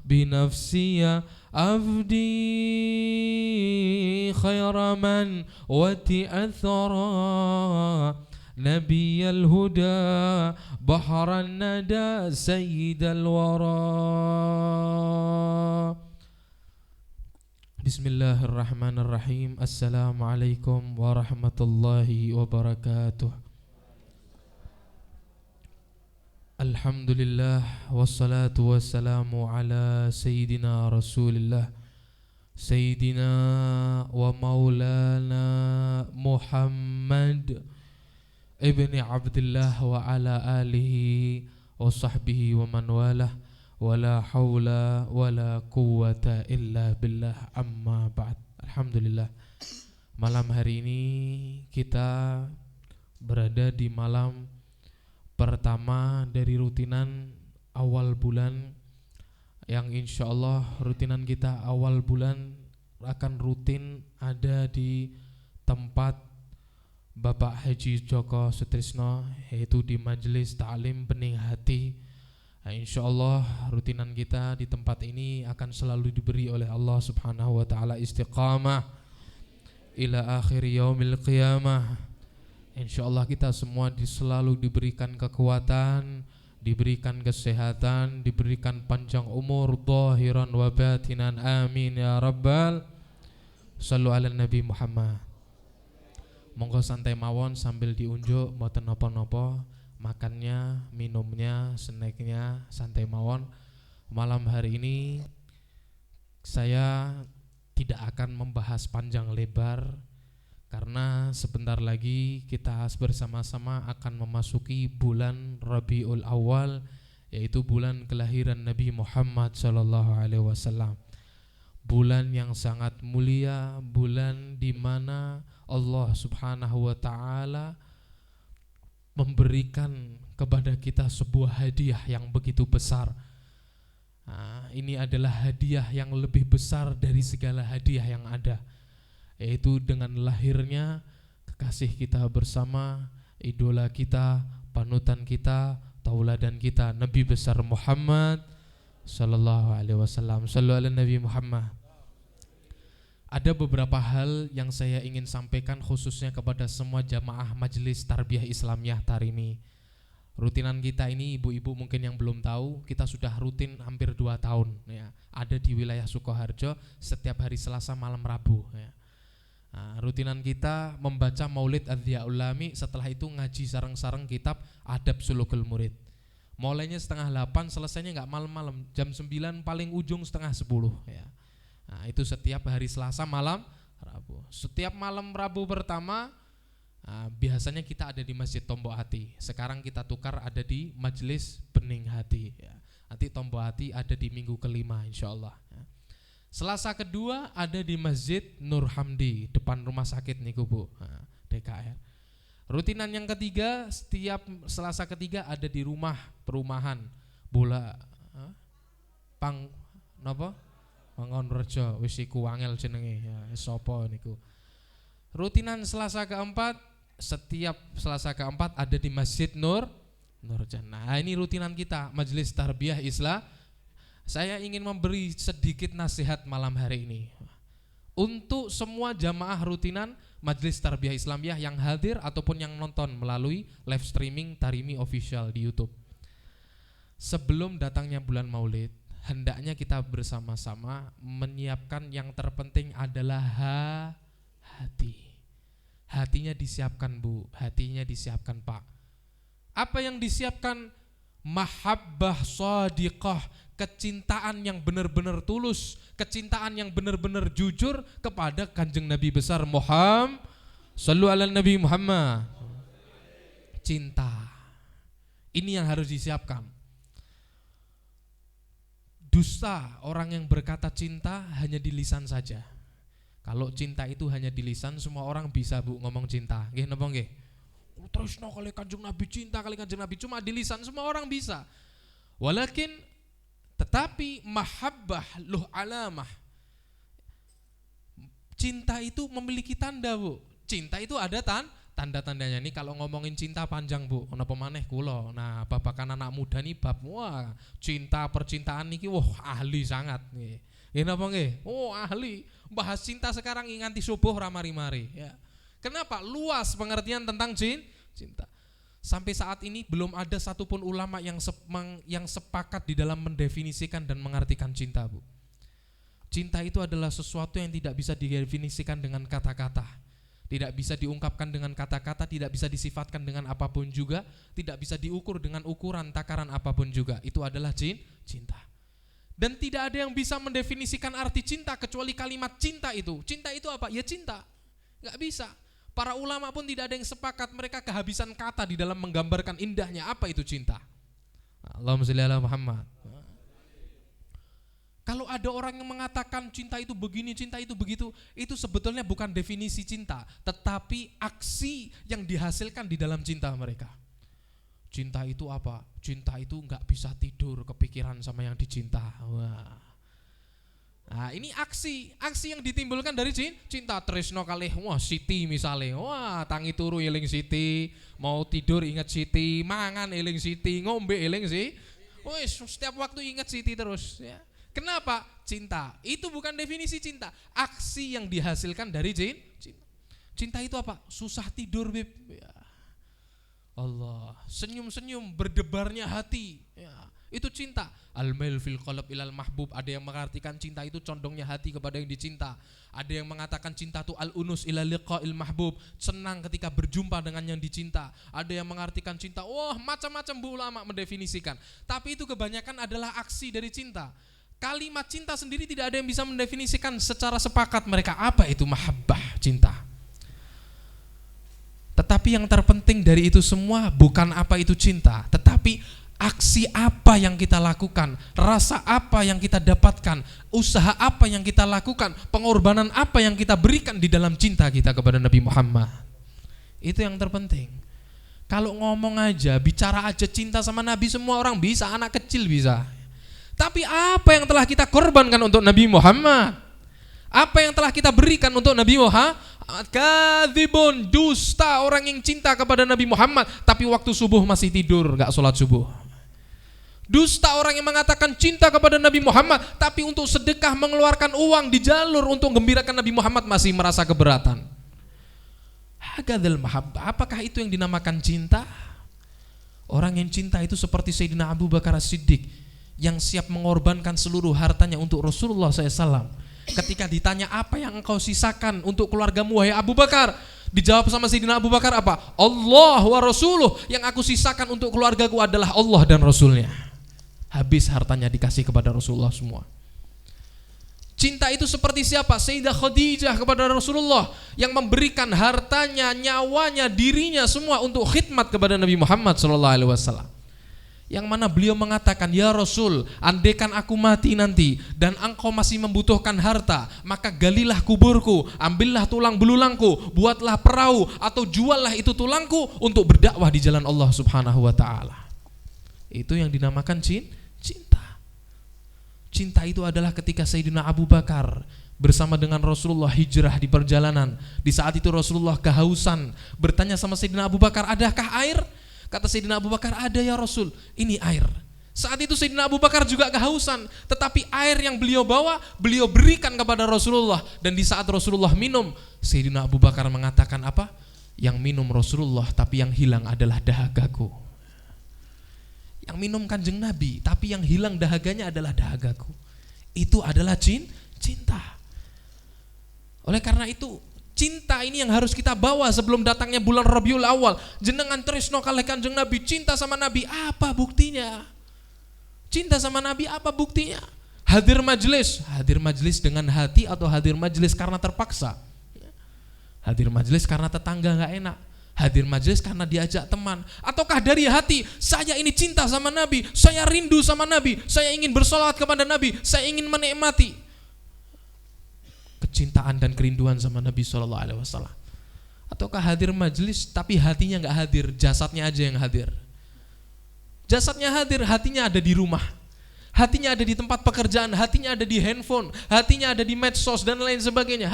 بنفسي أفدي خير من وتأثرا نبي الهدى بحر الندى سيد الورى بسم الله الرحمن الرحيم السلام عليكم ورحمة الله وبركاته الحمد لله والصلاة والسلام على سيدنا رسول الله سيدنا ومولانا محمد ابن عبد الله وعلى آله وصحبه ومن والاه ولا حول ولا قوة إلا بالله amma ba'd. Alhamdulillah, malam hari ini kita berada di malam pertama dari rutinan awal bulan yang insya Allah rutinan kita awal bulan akan rutin ada di tempat Bapak Haji Joko Sutrisno, yaitu di Majelis Ta'lim Bening Hati. Nah, insya Allah rutinan kita di tempat ini akan selalu diberi oleh Allah Subhanahu wa ta'ala istiqamah ila akhir yaumil qiyamah. Insya Allah kita semua selalu diberikan kekuatan, diberikan kesehatan, diberikan panjang umur zahiran wa batinan, amin ya rabbal. Sallu ala Nabi Muhammad. Monggo santai mawon sambil diunjuk mboten napa-napa, makannya, minumnya, snacknya santai mawon. Malam hari ini saya tidak akan membahas panjang lebar karena sebentar lagi kita bersama-sama akan memasuki bulan Rabiul Awal, yaitu bulan kelahiran Nabi Muhammad SAW. Bulan yang sangat mulia, bulan di mana Allah Subhanahu wa ta'ala memberikan kepada kita sebuah hadiah yang begitu besar. Nah, ini adalah hadiah yang lebih besar dari segala hadiah yang ada, yaitu dengan lahirnya kekasih kita bersama, idola kita, panutan kita, tauladan kita, Nabi besar Muhammad sallallahu alaihi wasallam. Sallu ala Nabi Muhammad. Ada beberapa hal yang saya ingin sampaikan khususnya kepada semua jamaah Majelis Tarbiyah Islamiyah Tarimi. Rutinan kita ini, ibu-ibu mungkin yang belum tahu, kita sudah rutin hampir 2 tahun ya. Ada di wilayah Sukoharjo setiap hari Selasa malam Rabu ya. Nah, rutinan kita membaca Maulid Adhiyaul Lami, setelah itu ngaji sareng-sareng kitab Adab Sulukul Murid. Mulainya 7:30, selesainya enggak malam-malam, jam 9 paling ujung 9:30 ya. Nah, itu setiap hari Selasa malam Rabu. Setiap malam Rabu pertama biasanya kita ada di Masjid Tombok Hati. Sekarang kita tukar ada di Majelis Bening Hati ya. Nanti Tombok Hati ada di minggu kelima insyaallah ya. Selasa kedua ada di Masjid Nur Hamdi depan rumah sakit niku Bu, DKR. Rutinan yang ketiga, setiap Selasa ketiga ada di rumah perumahan bola Pang napa? Mangon Rejo, wis iku wangel jenenge ya, sapa niku. Rutinan Selasa keempat, setiap Selasa keempat ada di Masjid Nur Nurjannah. Nah, ini rutinan kita Majelis Tarbiyah Islam. Saya ingin memberi sedikit nasihat malam hari ini untuk semua jamaah rutinan Majelis Tarbiyah Islamiyah yang hadir ataupun yang nonton melalui live streaming Tarimi Official di YouTube. Sebelum datangnya bulan Maulid, hendaknya kita bersama-sama menyiapkan yang terpenting adalah hati. Hatinya disiapkan Bu, hatinya disiapkan Pak. Apa yang disiapkan? Mahabbah shadiqah, kecintaan yang benar-benar tulus, kecintaan yang benar-benar jujur kepada Kanjeng Nabi besar Muhammad sallu ala Nabi Muhammad. Cinta. Ini yang harus disiapkan. Dusta orang yang berkata cinta hanya di lisan saja. Kalau cinta itu hanya di lisan, semua orang bisa Bu ngomong cinta. Nggih napa nggih? Terus kali Kanjeng Nabi, cinta kali Kanjeng Nabi, cuma di lisan semua orang bisa. Walakin tetapi mahabbah luh alamah. Cinta itu memiliki tanda Bu. Cinta itu ada tanda-tandanya. Nih kalau ngomongin cinta panjang Bu. Napa maneh kula. Nah, babakan anak muda nih bab wah, cinta percintaan niki wah ahli sangat nggih. Nggih napa nggih? Oh, ahli. Bahas cinta sekarang nganti subuh ra mari-mari ya. Kenapa? Luas pengertian tentang cinta. Sampai saat ini belum ada satupun ulama yang sepakat di dalam mendefinisikan dan mengartikan cinta Bu. Cinta itu adalah sesuatu yang tidak bisa didefinisikan dengan kata-kata, tidak bisa diungkapkan dengan kata-kata, tidak bisa disifatkan dengan apapun juga, tidak bisa diukur dengan ukuran takaran apapun juga. Itu adalah cinta. Dan tidak ada yang bisa mendefinisikan arti cinta kecuali kalimat cinta itu. Cinta itu apa? Ya cinta. Gak bisa. Para ulama pun tidak ada yang sepakat, mereka kehabisan kata di dalam menggambarkan indahnya apa itu cinta. Allahumma sholli ala Muhammad. Kalau ada orang yang mengatakan cinta itu begini, cinta itu begitu, itu sebetulnya bukan definisi cinta, tetapi aksi yang dihasilkan di dalam cinta mereka. Cinta itu apa? Cinta itu enggak bisa tidur kepikiran sama yang dicinta. Wah. Nah, ini aksi yang ditimbulkan dari cinta. Tresno kalih wah Siti misalnya, wah tangi turu eling Siti, mau tidur ingat Siti, mangan eling Siti, ngombe eling sih. Wes setiap waktu ingat Siti terus ya. Kenapa? Cinta. Itu bukan definisi cinta, aksi yang dihasilkan dari cinta. Cinta itu apa? Susah tidur Beb ya. Allah, senyum-senyum berdebarnya hati ya. Itu cinta. Al-mail fil qalb ilal mahbub. Ada yang mengartikan cinta itu condongnya hati kepada yang dicinta. Ada yang mengatakan cinta itu al-unus ila liqa'il mahbub, senang ketika berjumpa dengan yang dicinta. Ada yang mengartikan cinta, wah macam-macam Bu ulama mendefinisikan. Tapi itu kebanyakan adalah aksi dari cinta. Kalimat cinta sendiri tidak ada yang bisa mendefinisikan secara sepakat mereka apa itu mahabbah, cinta. Tetapi yang terpenting dari itu semua bukan apa itu cinta, tetapi aksi apa yang kita lakukan, rasa apa yang kita dapatkan, usaha apa yang kita lakukan, pengorbanan apa yang kita berikan di dalam cinta kita kepada Nabi Muhammad. Itu yang terpenting. Kalau ngomong aja, bicara aja cinta sama Nabi semua orang bisa, anak kecil bisa. Tapi apa yang telah kita korbankan untuk Nabi Muhammad? Apa yang telah kita berikan untuk Nabi Muhammad? Kadzibun, dusta orang yang cinta kepada Nabi Muhammad tapi waktu subuh masih tidur, enggak sholat subuh. Dusta orang yang mengatakan cinta kepada Nabi Muhammad tapi untuk sedekah mengeluarkan uang di jalur untuk gembirakan Nabi Muhammad masih merasa keberatan. Hakadzal mahabbah, apakah itu yang dinamakan cinta? Orang yang cinta itu seperti Sayyidina Abu Bakar As-Siddiq yang siap mengorbankan seluruh hartanya untuk Rasulullah SAW. Ketika ditanya apa yang engkau sisakan untuk keluargamu wahai Abu Bakar, dijawab sama Sayyidina Abu Bakar apa? Allah wa Rasuluh, yang aku sisakan untuk keluargaku adalah Allah dan Rasulnya. Habis hartanya dikasih kepada Rasulullah semua. Cinta itu seperti siapa? Sayyidah Khadijah kepada Rasulullah yang memberikan hartanya, nyawanya, dirinya semua untuk khidmat kepada Nabi Muhammad SAW. Yang mana beliau mengatakan, ya Rasul, andaikan aku mati nanti dan engkau masih membutuhkan harta, maka galilah kuburku, ambillah tulang belulangku, buatlah perahu atau juallah itu tulangku untuk berdakwah di jalan Allah Subhanahu wa ta'ala. Itu yang dinamakan cinta. Cinta itu adalah ketika Sayyidina Abu Bakar bersama dengan Rasulullah hijrah di perjalanan. Di saat itu Rasulullah kehausan, bertanya sama Sayyidina Abu Bakar, adakah air? Kata Sayyidina Abu Bakar, ada ya Rasul, ini air. Saat itu Sayyidina Abu Bakar juga kehausan, tetapi air yang beliau bawa, beliau berikan kepada Rasulullah. Dan di saat Rasulullah minum, Sayyidina Abu Bakar mengatakan apa? Yang minum Rasulullah, tapi yang hilang adalah dahagaku. Yang minum Kanjeng Nabi, tapi yang hilang dahaganya adalah dahagaku. Itu adalah cinta. Oleh karena itu, cinta ini yang harus kita bawa sebelum datangnya bulan Rabiul Awal. Jenengan tresno kalih Kanjeng Nabi, cinta sama Nabi, apa buktinya? Cinta sama Nabi apa buktinya? Hadir majelis dengan hati atau hadir majelis karena terpaksa? Hadir majelis karena tetangga gak enak, hadir majelis karena diajak teman, ataukah dari hati, saya ini cinta sama Nabi, saya rindu sama Nabi, saya ingin bersolawat kepada Nabi, saya ingin menikmati kecintaan dan kerinduan sama Nabi SAW. Ataukah hadir majelis tapi hatinya gak hadir, jasadnya aja yang hadir. Jasadnya hadir, hatinya ada di rumah, hatinya ada di tempat pekerjaan, hatinya ada di handphone, hatinya ada di medsos dan lain sebagainya.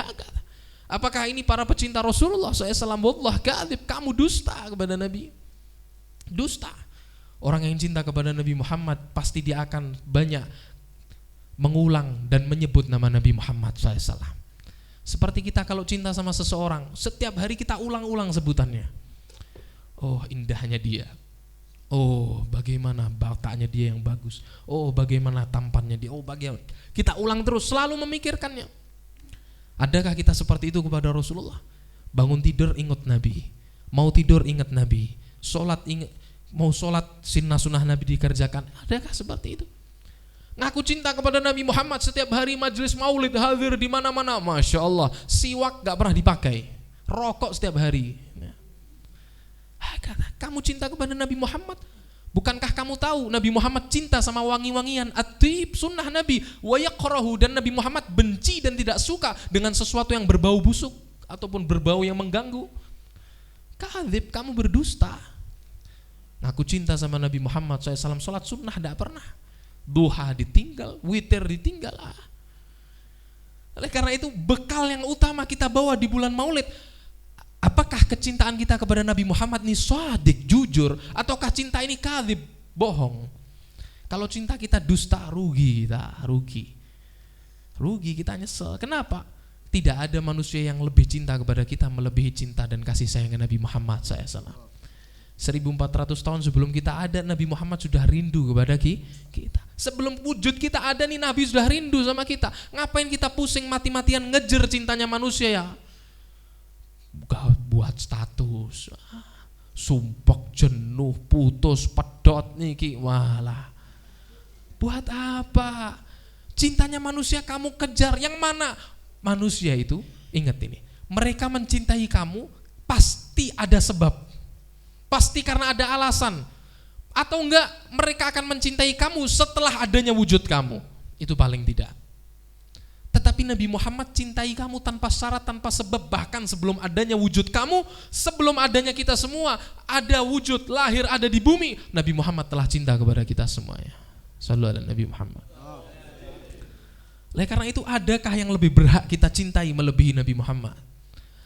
Apakah ini para pecinta Rasulullah SAW? Wallah kadzib, kamu dusta kepada Nabi. Dusta. Orang yang cinta kepada Nabi Muhammad pasti dia akan banyak mengulang dan menyebut nama Nabi Muhammad SAW. Seperti kita kalau cinta sama seseorang, setiap hari kita ulang-ulang sebutannya. Oh, indahnya dia. Oh, bagaimana bataknya dia yang bagus. Oh, bagaimana tampannya dia. Oh, bagaimana. Kita ulang terus, selalu memikirkannya. Adakah kita seperti itu kepada Rasulullah? Bangun tidur ingat Nabi, mau tidur ingat Nabi, sholat ingat, mau sholat sunnah Nabi dikerjakan. Adakah seperti itu? Ngaku cinta kepada Nabi Muhammad, setiap hari majelis maulid hadir di mana-mana. Masya Allah, siwak gak pernah dipakai, rokok setiap hari. Kamu cinta kepada Nabi Muhammad? Bukankah kamu tahu Nabi Muhammad cinta sama wangi-wangian, at-tib, sunnah Nabi, wa yakrahu, dan Nabi Muhammad benci dan tidak suka dengan sesuatu yang berbau busuk ataupun berbau yang mengganggu. Kadzib, kamu berdusta. Ngaku cinta sama Nabi Muhammad SAW, sholat sunnah tidak pernah, duha ditinggal, witir ditinggal. Oleh karena itu bekal yang utama kita bawa di bulan Maulid. Apakah kecintaan kita kepada Nabi Muhammad ini shadik, jujur, ataukah cinta ini kadzib, bohong? Kalau cinta kita dusta, rugi kita, rugi kita, nyesel. Kenapa? Tidak ada manusia yang lebih cinta kepada kita melebihi cinta dan kasih sayang Nabi Muhammad SAW. 1400 tahun sebelum kita ada, Nabi Muhammad sudah rindu kepada kita. Sebelum wujud kita ada nih, Nabi sudah rindu sama kita. Ngapain kita pusing mati-matian ngejar cintanya manusia ya? Buat status, sumpek, jenuh, putus, pedot niki, walah. Buat apa? Cintanya manusia kamu kejar, yang mana? Manusia itu, ingat ini, mereka mencintai kamu pasti ada sebab, pasti karena ada alasan. Atau enggak, mereka akan mencintai kamu setelah adanya wujud kamu, itu paling tidak. Tetapi Nabi Muhammad cintai kamu tanpa syarat, tanpa sebab, bahkan sebelum adanya wujud kamu, sebelum adanya kita semua, ada wujud, lahir, ada di bumi, Nabi Muhammad telah cinta kepada kita semuanya. Sallu ala Nabi Muhammad. Oleh karena itu, adakah yang lebih berhak kita cintai melebihi Nabi Muhammad?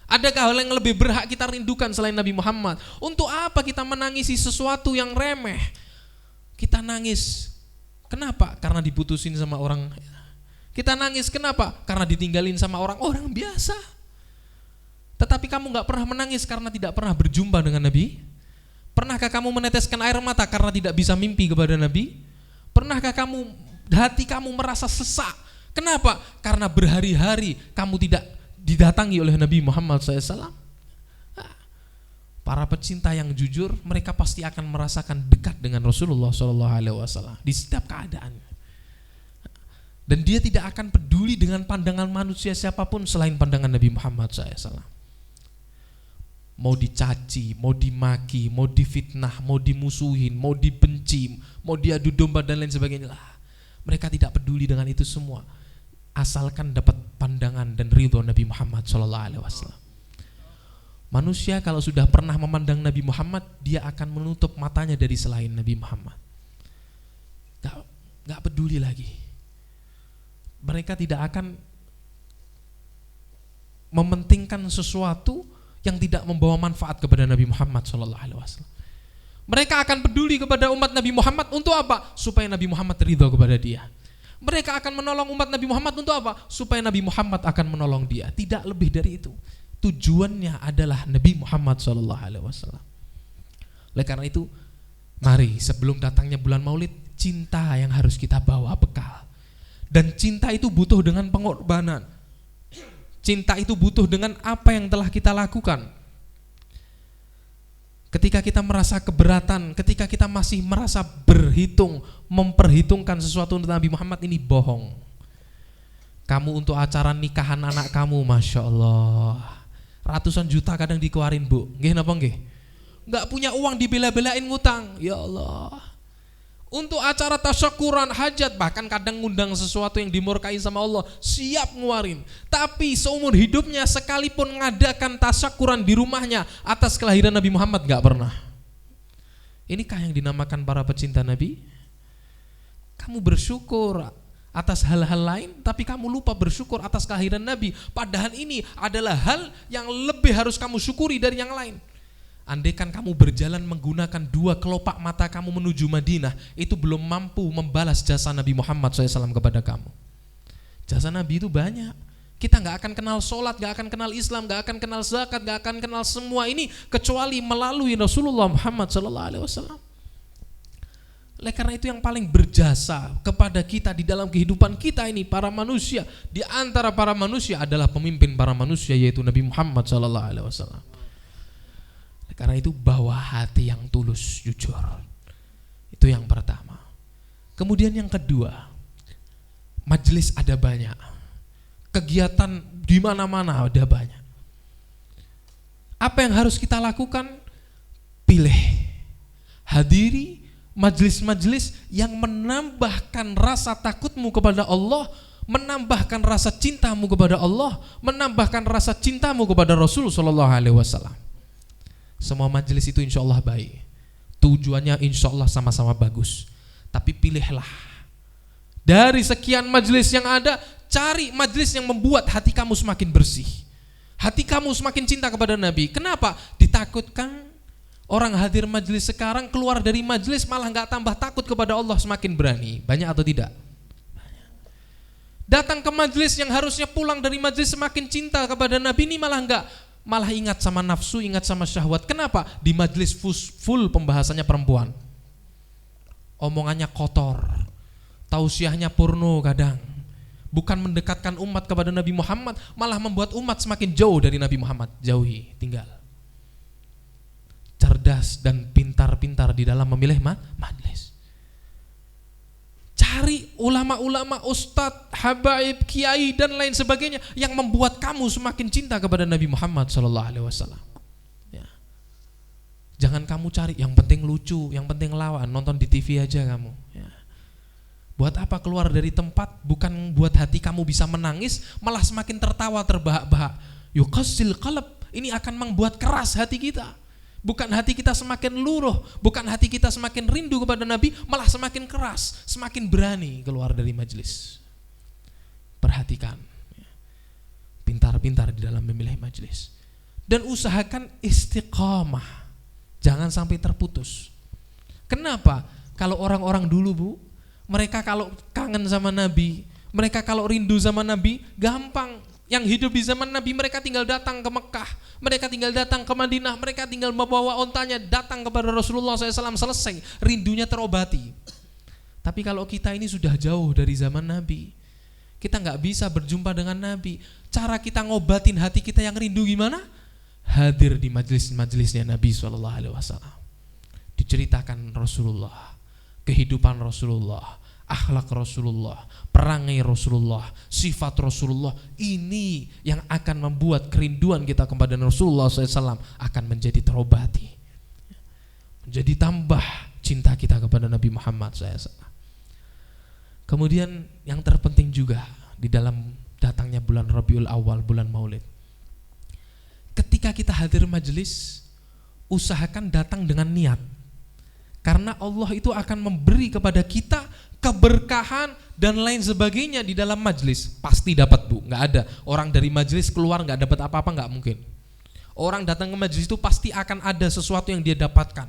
Adakah hal yang lebih berhak kita rindukan selain Nabi Muhammad? Untuk apa kita menangisi sesuatu yang remeh? Kita nangis, kenapa? Karena diputusin sama orang. Kita nangis kenapa? Karena ditinggalin sama orang biasa. Tetapi kamu gak pernah menangis karena tidak pernah berjumpa dengan Nabi? Pernahkah kamu meneteskan air mata karena tidak bisa mimpi kepada Nabi? Pernahkah hati kamu merasa sesak? Kenapa? Karena berhari-hari kamu tidak didatangi oleh Nabi Muhammad SAW. Para pecinta yang jujur, mereka pasti akan merasakan dekat dengan Rasulullah SAW di setiap keadaan. Dan dia tidak akan peduli dengan pandangan manusia siapapun selain pandangan Nabi Muhammad SAW. Mau dicaci, mau dimaki, mau difitnah, mau dimusuhin, mau dibenci, mau diadu domba dan lain sebagainya. Mereka tidak peduli dengan itu semua, asalkan dapat pandangan dan ridho Nabi Muhammad SAW. Manusia kalau sudah pernah memandang Nabi Muhammad, dia akan menutup matanya dari selain Nabi Muhammad. Gak peduli lagi. Mereka tidak akan mementingkan sesuatu yang tidak membawa manfaat kepada Nabi Muhammad SAW. Mereka akan peduli kepada umat Nabi Muhammad untuk apa? Supaya Nabi Muhammad ridho kepada dia. Mereka akan menolong umat Nabi Muhammad untuk apa? Supaya Nabi Muhammad akan menolong dia. Tidak lebih dari itu. Tujuannya adalah Nabi Muhammad SAW. Oleh karena itu, mari sebelum datangnya bulan Maulid, cinta yang harus kita bawa bekal. Dan cinta itu butuh dengan pengorbanan. Cinta itu butuh dengan apa yang telah kita lakukan. Ketika kita merasa keberatan, ketika kita masih merasa memperhitungkan sesuatu untuk Nabi Muhammad, ini bohong. Kamu untuk acara nikahan anak kamu, Masya Allah, ratusan juta kadang dikeluarin, Bu. Nggih napa nggih? Nggak punya uang dibela-belain ngutang. Ya Allah. Untuk acara tasyakuran hajat, bahkan kadang ngundang sesuatu yang dimurkai sama Allah, siap ngeluarin. Tapi seumur hidupnya sekalipun ngadakan tasyakuran di rumahnya atas kelahiran Nabi Muhammad gak pernah. Inikah yang dinamakan para pecinta Nabi? Kamu bersyukur atas hal-hal lain, tapi kamu lupa bersyukur atas kelahiran Nabi. Padahal ini adalah hal yang lebih harus kamu syukuri dari yang lain. Andaikan kamu berjalan menggunakan 2 kelopak mata kamu menuju Madinah, itu belum mampu membalas jasa Nabi Muhammad SAW kepada kamu. Jasa Nabi itu banyak. Kita gak akan kenal sholat, gak akan kenal Islam, gak akan kenal zakat, gak akan kenal semua ini kecuali melalui Rasulullah Muhammad SAW. Oleh karena itu yang paling berjasa kepada kita di dalam kehidupan kita ini, para manusia, di antara para manusia adalah pemimpin para manusia, yaitu Nabi Muhammad SAW. Karena itu bawa hati yang tulus, jujur. Itu yang pertama. Kemudian yang kedua, majelis ada banyak, kegiatan di mana-mana ada banyak. Apa yang harus kita lakukan? Pilih, hadiri majelis-majelis yang menambahkan rasa takutmu kepada Allah, menambahkan rasa cintamu kepada Allah, menambahkan rasa cintamu kepada Rasul SAW. Semua majelis itu insya Allah baik, tujuannya insya Allah sama-sama bagus. Tapi pilihlah dari sekian majelis yang ada, cari majelis yang membuat hati kamu semakin bersih, hati kamu semakin cinta kepada Nabi. Kenapa? Ditakutkan orang hadir majelis sekarang keluar dari majelis malah gak tambah takut kepada Allah, semakin berani. Banyak atau tidak? Banyak. Datang ke majelis yang harusnya pulang dari majelis semakin cinta kepada Nabi, ini malah ingat sama nafsu, ingat sama syahwat. Kenapa? Di majelis full pembahasannya perempuan, omongannya kotor, tausiahnya porno kadang. Bukan mendekatkan umat kepada Nabi Muhammad, malah membuat umat semakin jauh dari Nabi Muhammad. Jauhi, tinggal. Cerdas dan pintar-pintar di dalam memilih majelis. Cari ulama-ulama, ustadz, habaib, kiai dan lain sebagainya yang membuat kamu semakin cinta kepada Nabi Muhammad SAW. Ya. Jangan kamu cari yang penting lucu, yang penting lawan, nonton di TV aja kamu. Ya. Buat apa keluar dari tempat? Bukan buat hati kamu bisa menangis, malah semakin tertawa terbahak-bahak. Yuqassil qalb, ini akan membuat keras hati kita. Bukan hati kita semakin luruh, bukan hati kita semakin rindu kepada Nabi, malah semakin keras, semakin berani keluar dari majelis. Perhatikan, pintar-pintar di dalam memilih majelis. Dan usahakan istiqamah, jangan sampai terputus. Kenapa? Kalau orang-orang dulu, Bu, mereka kalau kangen sama Nabi, mereka kalau rindu sama Nabi, gampang. Yang hidup di zaman Nabi, mereka tinggal datang ke Mekah, mereka tinggal datang ke Madinah, mereka tinggal membawa ontanya datang kepada Rasulullah SAW, selesai, rindunya terobati. Tapi kalau kita ini sudah jauh dari zaman Nabi, kita gak bisa berjumpa dengan Nabi. Cara kita ngobatin hati kita yang rindu gimana? Hadir di majelis-majelisnya Nabi SAW. Diceritakan Rasulullah, kehidupan Rasulullah, akhlak Rasulullah, perangai Rasulullah, sifat Rasulullah. Ini yang akan membuat kerinduan kita kepada Rasulullah SAW akan menjadi terobati, menjadi tambah cinta kita kepada Nabi Muhammad SAW. Kemudian yang terpenting juga di dalam datangnya bulan Rabiul Awal, bulan Maulid, ketika kita hadir majelis, usahakan datang dengan niat. Karena Allah itu akan memberi kepada kita keberkahan dan lain sebagainya di dalam majelis. Pasti dapat, Bu, nggak ada orang dari majelis keluar nggak dapat apa-apa, nggak mungkin. Orang datang ke majelis itu pasti akan ada sesuatu yang dia dapatkan.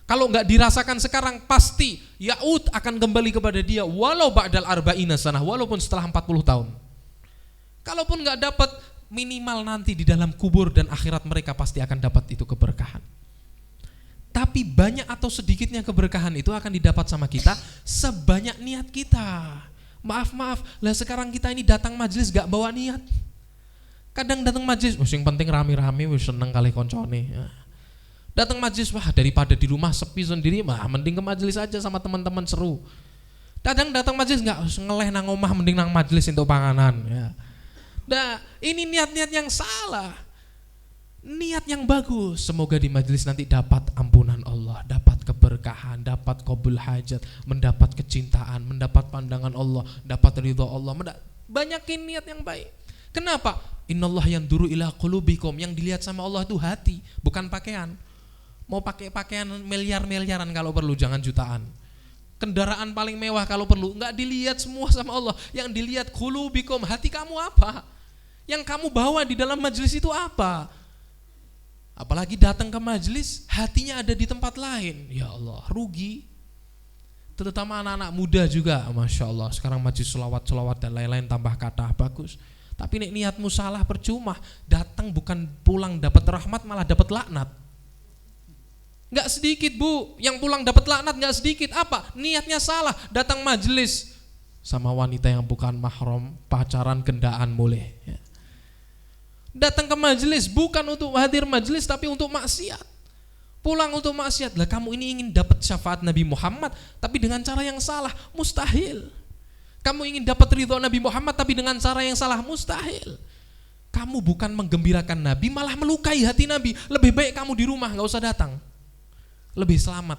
Kalau nggak dirasakan sekarang, pasti yaud akan kembali kepada dia walau ba'dal arba'ina sanah, walaupun setelah 40 tahun. Kalaupun nggak dapat, minimal nanti di dalam kubur dan akhirat mereka pasti akan dapat itu keberkahan. Tapi banyak atau sedikitnya keberkahan itu akan didapat sama kita sebanyak niat kita. Maaf, lah sekarang kita ini datang majelis gak bawa niat. Kadang datang majelis, yang penting rame-rame, seneng kali koncone. Datang majelis, wah daripada di rumah sepi sendiri, mending ke majelis aja sama teman-teman seru. Kadang datang majelis gak ngeleh nang omah, mending nang majelis untuk panganan. Ya. Nah, ini niat-niat yang salah. Niat yang bagus, semoga di majelis nanti dapat ampunan Allah, dapat keberkahan, dapat qabul hajat, mendapat kecintaan, mendapat pandangan Allah, dapat ridha Allah. Banyakin niat yang baik. Kenapa? Innallah yanduru ila qulubikum, yang dilihat sama Allah itu hati, bukan pakaian. Mau pakai pakaian miliar-miliaran kalau perlu, jangan jutaan. Kendaraan paling mewah kalau perlu, enggak dilihat semua sama Allah. Yang dilihat qulubikum, hati kamu apa? Yang kamu bawa di dalam majelis itu apa? Apalagi datang ke majelis, hatinya ada di tempat lain. Ya Allah, rugi. Terutama anak-anak muda juga, Masya Allah. Sekarang majelis selawat dan lain-lain tambah kata bagus. Tapi nek niatmu salah percuma. Datang bukan pulang dapat rahmat, malah dapat laknat. Enggak sedikit Bu, yang pulang dapat laknat enggak sedikit. Apa? Niatnya salah, datang majelis sama wanita yang bukan mahram, pacaran gendaan boleh. Ya. Datang ke majelis bukan untuk hadir majelis tapi untuk maksiat. Pulang untuk maksiat. Lah kamu ini ingin dapat syafaat Nabi Muhammad tapi dengan cara yang salah, mustahil. Kamu ingin dapat ridho Nabi Muhammad tapi dengan cara yang salah, mustahil. Kamu bukan menggembirakan Nabi, malah melukai hati Nabi. Lebih baik kamu di rumah, enggak usah datang. Lebih selamat.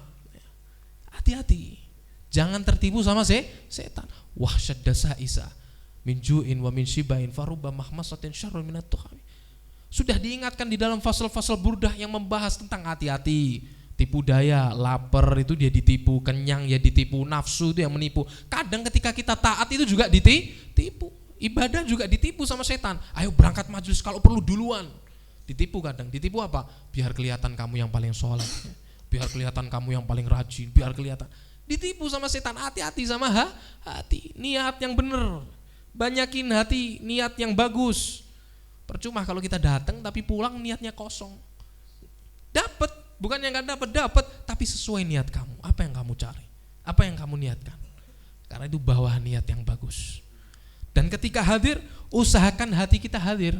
Hati-hati. Jangan tertipu sama setan. Wah syadda sa'isa min ju'in wa min shibain farubba mahmasatin syarrun minat tuhami. Sudah diingatkan di dalam fasal-fasal burdah yang membahas tentang hati-hati. Tipu daya, lapar itu dia ditipu, kenyang ya ditipu, nafsu itu yang menipu. Kadang ketika kita taat itu juga ditipu. Ibadah juga ditipu sama setan. Ayo berangkat majelis kalau perlu duluan. Ditipu kadang. Ditipu apa? Biar kelihatan kamu yang paling sholat. Biar kelihatan kamu yang paling rajin, biar kelihatan. Ditipu sama setan. Hati-hati sama hati. Niat yang benar. Banyakin hati, niat yang bagus. Percuma kalau kita datang tapi pulang niatnya kosong. Dapat, bukannya enggak dapat, tapi sesuai niat kamu. Apa yang kamu cari? Apa yang kamu niatkan? Karena itu bawa niat yang bagus. Dan ketika hadir, usahakan hati kita hadir.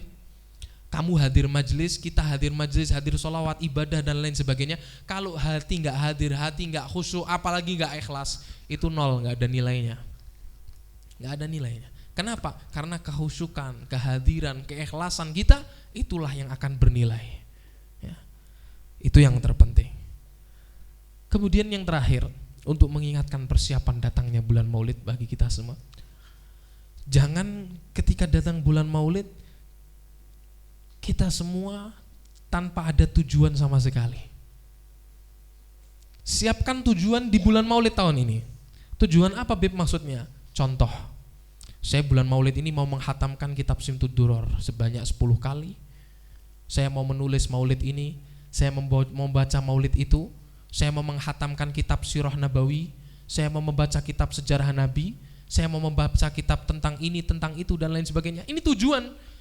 Kamu hadir majelis, kita hadir majelis, hadir sholawat, ibadah dan lain sebagainya. Kalau hati nggak hadir, hati nggak khusyuk, apalagi nggak ikhlas, itu nol, nggak ada nilainya. Nggak ada nilainya. Kenapa? Karena kehusyukan, kehadiran, keikhlasan kita, itulah yang akan bernilai. Ya. Itu yang terpenting. Kemudian yang terakhir, untuk mengingatkan persiapan datangnya bulan Maulid bagi kita semua. Jangan ketika datang bulan Maulid, kita semua tanpa ada tujuan sama sekali. Siapkan tujuan di bulan Maulid tahun ini. Tujuan apa Bib maksudnya? Contoh, saya bulan Maulid ini mau menghatamkan kitab Simtud Duror sebanyak 10 kali. Saya mau menulis Maulid ini, saya mau membaca Maulid itu, saya mau menghatamkan kitab Sirah Nabawi, saya mau membaca kitab sejarah Nabi, saya mau membaca kitab tentang ini, tentang itu dan lain sebagainya. Ini tujuan.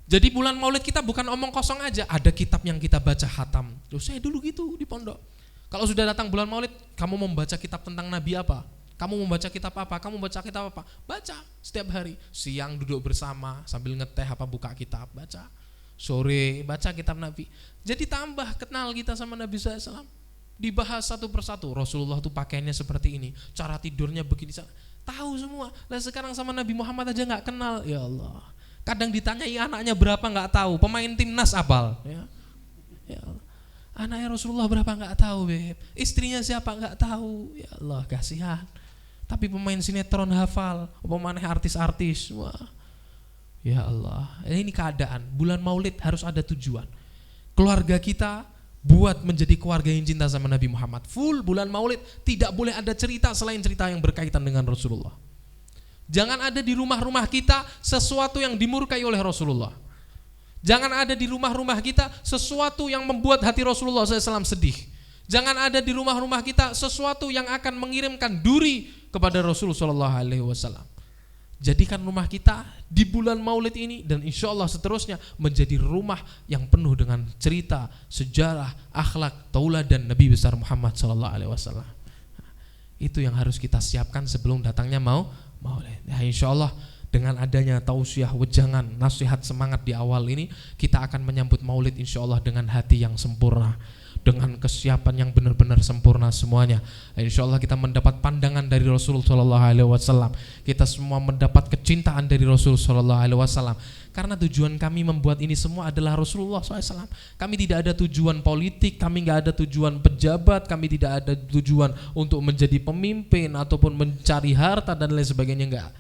Jadi bulan Maulid kita bukan omong kosong aja, ada kitab yang kita baca khatam. Loh, saya dulu gitu di pondok. Kalau sudah datang bulan Maulid, kamu membaca kitab tentang Nabi apa? Kamu membaca kitab apa? Kamu membaca kitab apa? Baca setiap hari. Siang duduk bersama sambil ngeteh apa buka kitab, baca. Sore baca kitab Nabi. Jadi tambah kenal kita sama Nabi SAW. Dibahas satu persatu. Rasulullah tuh pakaiannya seperti ini, cara tidurnya begini. Tahu semua. Lah sekarang sama Nabi Muhammad aja nggak kenal, ya Allah. Kadang ditanyai anaknya berapa nggak tahu, pemain timnas apal. Ya. Anaknya Rasulullah berapa nggak tahu, Beb. Istrinya siapa nggak tahu. Ya Allah, kasihan. Tapi pemain sinetron hafal, pemain artis-artis. Wah. Ya Allah, ini keadaan. Bulan Maulid harus ada tujuan. Keluarga kita buat menjadi keluarga yang cinta sama Nabi Muhammad. Full bulan Maulid tidak boleh ada cerita selain cerita yang berkaitan dengan Rasulullah. Jangan ada di rumah-rumah kita sesuatu yang dimurkai oleh Rasulullah. Jangan ada di rumah-rumah kita sesuatu yang membuat hati Rasulullah SAW sedih. Jangan ada di rumah-rumah kita sesuatu yang akan mengirimkan duri kepada Rasul sallallahu alaihi wasallam. Jadikan rumah kita di bulan Maulid ini dan insya Allah seterusnya menjadi rumah yang penuh dengan cerita, sejarah, akhlak, tauladan Nabi besar Muhammad sallallahu alaihi wasallam. Itu yang harus kita siapkan sebelum datangnya Maulid. Ya, insya Allah dengan adanya tausiah, wejangan, nasihat, semangat di awal ini, kita akan menyambut Maulid insya Allah dengan hati yang sempurna, dengan kesiapan yang benar-benar sempurna semuanya. Insya Allah kita mendapat pandangan dari Rasul sallallahu alaihi wasallam. Kita semua mendapat kecintaan dari Rasul sallallahu alaihi wasallam. Karena tujuan kami membuat ini semua adalah Rasulullah SAW. Kami tidak ada tujuan politik, kami nggak ada tujuan pejabat, kami tidak ada tujuan untuk menjadi pemimpin ataupun mencari harta dan lain sebagainya, enggak.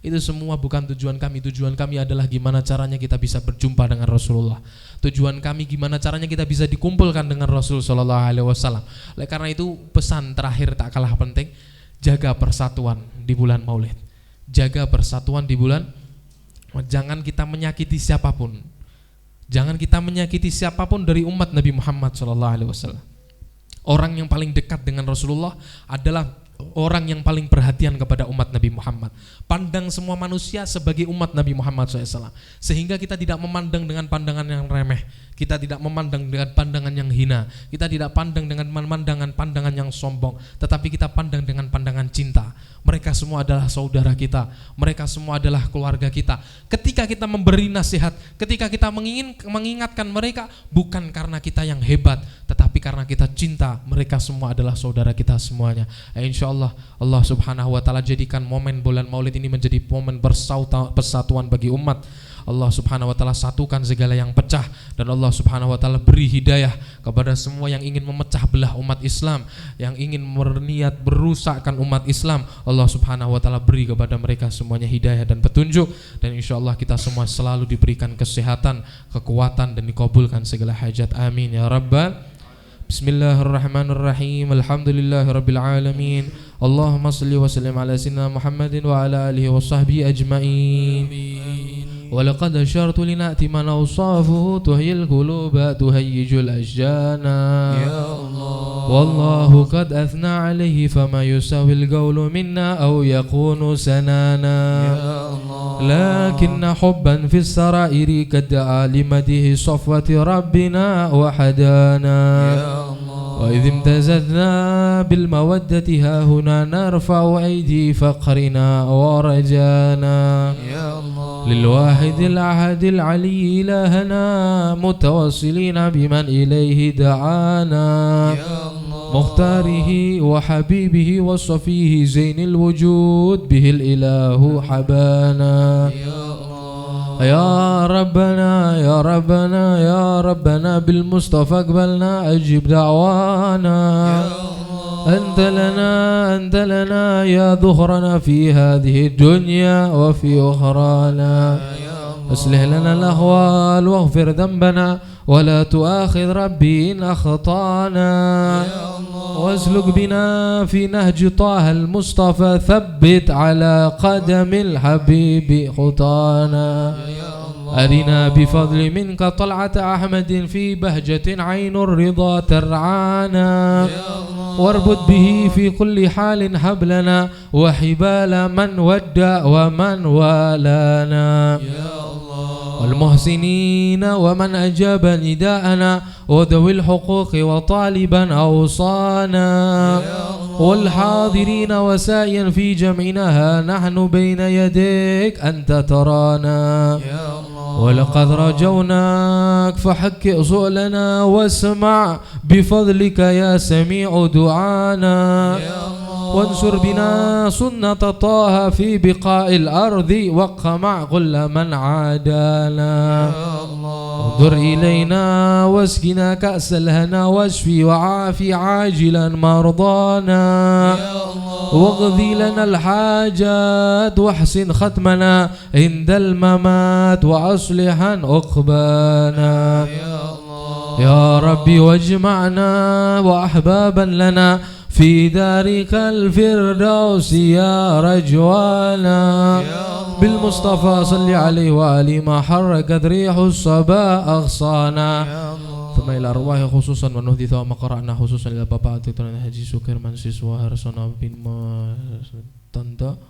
Itu semua bukan tujuan kami. Tujuan kami adalah gimana caranya kita bisa berjumpa dengan Rasulullah. Tujuan kami gimana caranya kita bisa dikumpulkan dengan Rasul sallallahu alaihi wasallam. Oleh karena itu pesan terakhir tak kalah penting, jaga persatuan di bulan Maulid. Jaga persatuan di bulan. Jangan kita menyakiti siapapun. Jangan kita menyakiti siapapun dari umat Nabi Muhammad sallallahu alaihi wasallam. Orang yang paling dekat dengan Rasulullah adalah orang yang paling perhatian kepada umat Nabi Muhammad. Pandang semua manusia sebagai umat Nabi Muhammad SAW. Sehingga kita tidak memandang dengan pandangan yang remeh. Kita tidak memandang dengan pandangan yang hina. Kita tidak pandang dengan pandangan yang sombong. Tetapi kita pandang dengan pandangan cinta. Mereka semua adalah saudara kita. Mereka semua adalah keluarga kita. Ketika kita memberi nasihat, ketika kita mengingatkan mereka, bukan karena kita yang hebat, tetapi karena kita cinta. Mereka semua adalah saudara kita semuanya. Insya Allah, Allah subhanahu wa ta'ala jadikan momen bulan Maulid ini menjadi momen persatuan bagi umat. Allah subhanahu wa ta'ala satukan segala yang pecah, dan Allah subhanahu wa ta'ala beri hidayah kepada semua yang ingin memecah belah umat Islam, yang ingin berniat merusakkan umat Islam. Allah subhanahu wa ta'ala beri kepada mereka semuanya hidayah dan petunjuk, dan insya Allah kita semua selalu diberikan kesehatan, kekuatan, dan dikabulkan segala hajat. Amin ya rabbal. Bismillahirrahmanirrahim. Alhamdulillahirabbil alamin. Allahumma shalli wa sallim ala sayyidina Muhammadin wa ala alihi wa sahbihi ajmain. ولقد أشرت لنأتي من أوصافه تحيي القلوب تهيج الأشجان يا الله والله قد أثنى عليه فما يساوي القول منا أو يكون سنانا يا الله لكن حبا في السرائر قد دعا لمده صفوة ربنا وحدانا يا الله وإذ امتزجنا بالمودة ها هنا نرفع أيدي فقرنا ورجانا يا الله للواحد الأحد العلي إلهنا متوصلين بمن إليه دعانا مختاره وحبيبه وصفيه زين الوجود به الإله حبانا يا ربنا يا ربنا يا ربنا بالمصطفى اقبلنا أجب دعوانا أنت لنا يا ظهرنا في هذه الدنيا وفي أخرانا أصلح لنا الأحوال واغفر ذنبنا ولا تؤاخذ ربي إن أخطأنا واسلك بنا في نهج طه المصطفى ثبت على قدم الحبيب خطانا أرنا بفضل منك طلعة أحمد في بهجة عين الرضا ترعانا واربط به في كل حال حبلنا وحبال من ودى ومن والانا والمحسنين ومن أجاب نداءنا وذوي الحقوق وطالبا أوصانا والحاضرين وسائيا في جمعناها نحن بين يديك أنت ترانا ولقد رجوناك فحك صولنا واسمع بفضلك يا سميع دعانا وانصر بنا سنة طه في بقاء الأرض واقمع كل من عادانا انظر إلينا واسقنا كأس الهنا واشفي وعافي عاجلا مرضانا واقضي لنا الحاجات واحسن ختمنا عند الممات وأصلحا عقبانا يا ربي واجمعنا وأحبابا لنا في دارك الفردوس يا رجوانا بالمصطفى صل عليه وآله ما حركت ريح الصبا أغصانا Thumma ila arwahi khususan wa nuhditha wa maqara'na khususan ila Bapak Tuan Haji Sukirman Siswa Harsana bin Tanda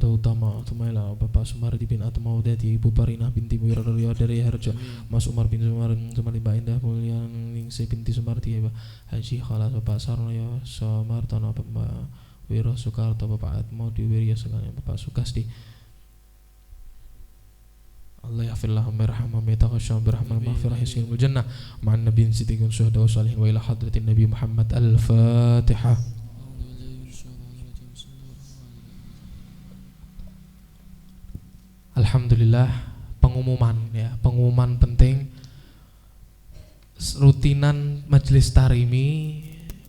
utama Tumaila Bapak Sumardi bin Atmaudati Ibu Parinah binti Wiraryo dari Harjo Mas Umar bin Sumardi Mbak Indah Mulyang Ningsi binti Sumardi Haji Khalas Bapak Sarnoyo Samartono Bapak Wiro Soekarto Bapak Atmaudi Wirya sekalian Bapak Sukasti Allah yafirlahum merhamah metakasyam berahmal maghfirah hisinul jannah ma'an nabiyin siddiqun syuhada wa salihin wa ila hadratin Nabi Muhammad al-Fatihah. Alhamdulillah, pengumuman penting. Rutinan majelis tarimi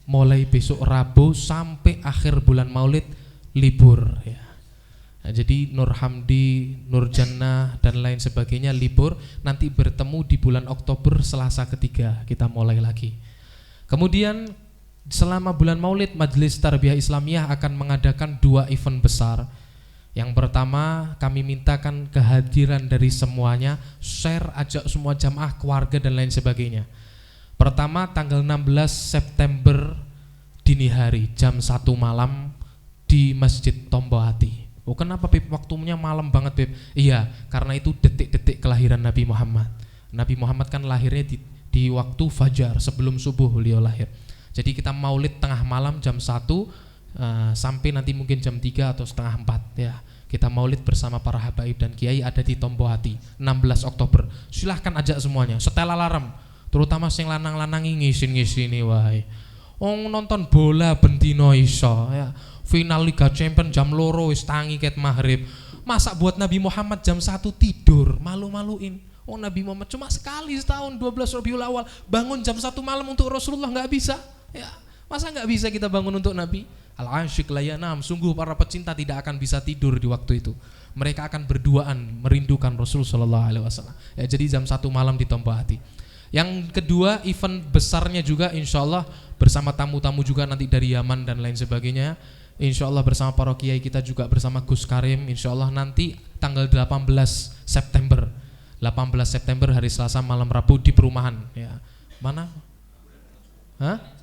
mulai besok Rabu sampai akhir bulan Maulid libur ya. Nah, jadi Nur Hamdi, Nur Jannah dan lain sebagainya libur, nanti bertemu di bulan Oktober Selasa ketiga kita mulai lagi. Kemudian selama bulan Maulid Majelis Tarbiyah Islamiyah akan mengadakan 2 event besar. Yang pertama kami mintakan kehadiran dari semuanya, share ajak semua jamaah, keluarga dan lain sebagainya. Pertama tanggal 16 September dini hari jam 1 malam di Masjid Tombo Hati. Oh kenapa Beb? Waktunya malam banget Beb. Iya karena itu detik-detik kelahiran Nabi Muhammad. Nabi Muhammad kan lahirnya di waktu fajar sebelum subuh beliau lahir. Jadi kita maulid tengah malam jam 1 sampai nanti mungkin jam 3 atau setengah 4 ya. Kita maulid bersama para habaib dan kiai ada di Tombo Hati 16 Oktober. Silahkan ajak semuanya, setel alarm. Terutama sing lanang-lanang ngisin-ngisini wae. Wong nonton bola bendino iso ya. Final Liga Champions jam 2 wis tangi ket maghrib. Masa buat Nabi Muhammad jam 1 tidur, malu-maluin. Oh Nabi Muhammad cuma sekali setahun 12 Rabiul Awal bangun jam 1 malam untuk Rasulullah, nggak bisa ya. Masa nggak bisa kita bangun untuk Nabi? Al-Asyiq la yanam, sungguh para pecinta tidak akan bisa tidur di waktu itu. Mereka akan berduaan merindukan Rasul sallallahu alaihi wasallam. Ya, jadi jam 1 malam di Tombo Hati. Yang kedua event besarnya juga insyaallah bersama tamu-tamu juga nanti dari Yaman dan lain sebagainya. Insyaallah bersama para kiai kita juga bersama Gus Karim. Insyaallah nanti tanggal 18 September. 18 September hari Selasa malam Rabu di perumahan ya. Mana? Hah?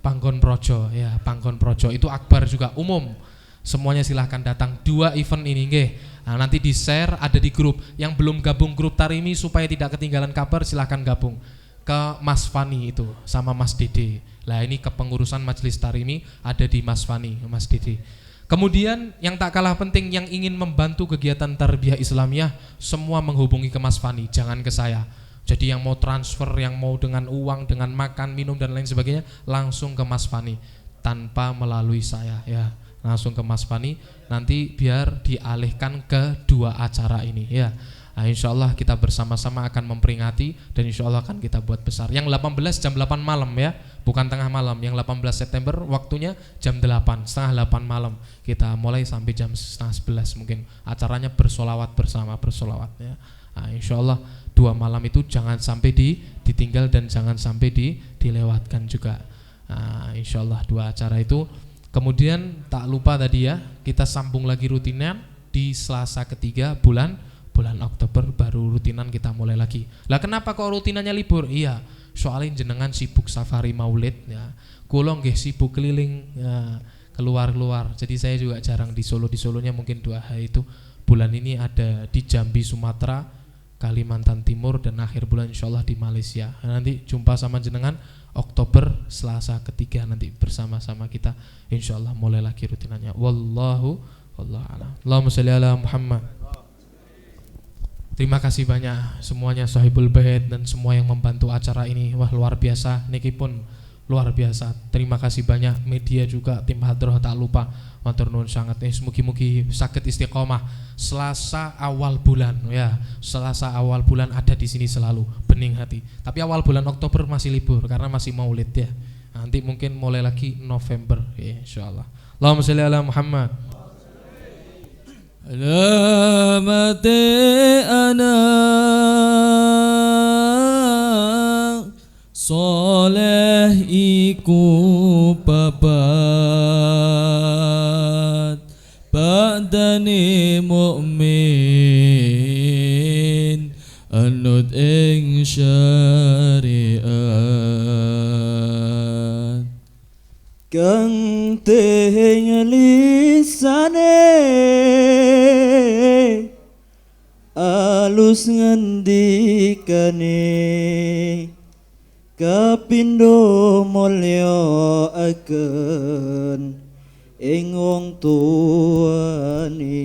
Panggon Projo ya, Panggon Projo itu akbar juga umum. Semuanya silahkan datang 2 event ini nggih. Nah, nanti di share ada di grup. Yang belum gabung grup Tarimi supaya tidak ketinggalan kabar silahkan gabung ke Mas Fani itu sama Mas Dede. Lah ini kepengurusan Majelis Tarimi ada di Mas Fani, Mas Dede. Kemudian yang tak kalah penting yang ingin membantu kegiatan Tarbiyah Islamiyah semua menghubungi ke Mas Fani, jangan ke saya. Jadi yang mau transfer, yang mau dengan uang, dengan makan, minum dan lain sebagainya langsung ke Mas Fani tanpa melalui saya ya. Langsung ke Mas Fani nanti biar dialihkan ke 2 acara ini ya. Nah, insyaallah kita bersama-sama akan memperingati dan insyaallah akan kita buat besar. Yang 18 jam 8 malam ya, bukan tengah malam. Yang 18 September waktunya jam 8, setengah 8 malam. Kita mulai sampai jam setengah 11 mungkin. Acaranya bersolawat bersama, bersolawat ya. Nah, insyaallah 2 malam itu jangan sampai ditinggal dan jangan sampai dilewatkan juga. Nah, insyaallah 2 acara itu. Kemudian tak lupa tadi ya, kita sambung lagi rutinan di Selasa ketiga bulan Oktober baru rutinan kita mulai lagi. Lah kenapa kok rutinannya libur? Iya, soalnya jenengan sibuk safari Maulid ya. Kula nggih sibuk keliling ya, keluar-keluar. Jadi saya juga jarang di Solo. Di Solonya mungkin 2 hari itu. Bulan ini ada di Jambi, Sumatera, Kalimantan Timur dan akhir bulan insyaallah di Malaysia. Nanti jumpa sama jenengan Oktober Selasa ketiga nanti bersama-sama kita insyaallah mulai lagi rutinannya. Wallahu a'lam. Allahumma shalli ala Muhammad. Terima kasih banyak semuanya Sahibul Bait dan semua yang membantu acara ini. Wah luar biasa, niki pun luar biasa. Terima kasih banyak media juga, tim Hadroh tak lupa. Matur nuwun sangat. Mugi-mugi sakit istiqomah. Selasa awal bulan ya. Selasa awal bulan ada di sini selalu bening hati. Tapi awal bulan Oktober masih libur karena masih Maulid ya. Nanti mungkin mulai lagi November ya, insyaallah. Allahumma shalli ala Muhammad. Alamati anak soleh iku babat badani mukmin anut ing syariat kang tehing lisane alus ngendikane kapindo mulya akan ing wong tuane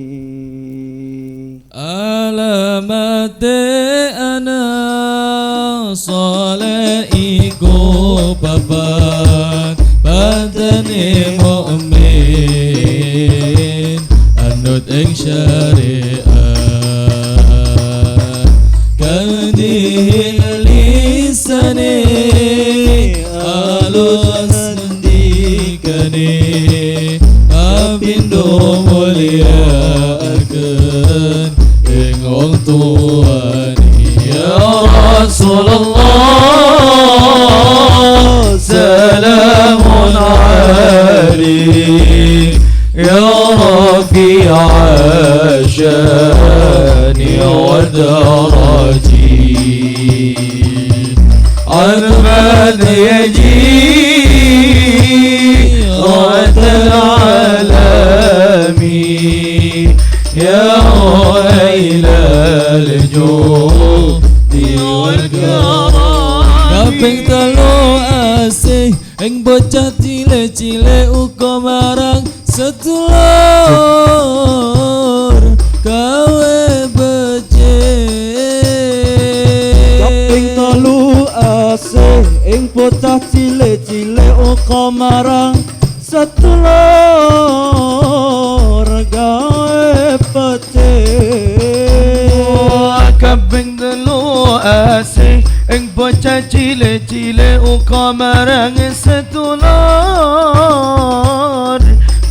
alamate ana saleh iku babat badane mukmin anut ing syariat kadhi lisane alus ngendikane kapindo mulya akan ing wong tuane ya Rasulullah salamun alaik ya rafi'a syani wa darajati عذبت يجي رأت العالمين يا ويل الجود والكرم kaping telu asih ing bocah cilik-cilik uga marang sedulur gawe becik kaping telu asih ing bocah cilik-cilik uga marang sedulur gawe becik kaping telu asih ing bocah cilik-cilik uga marang sedulur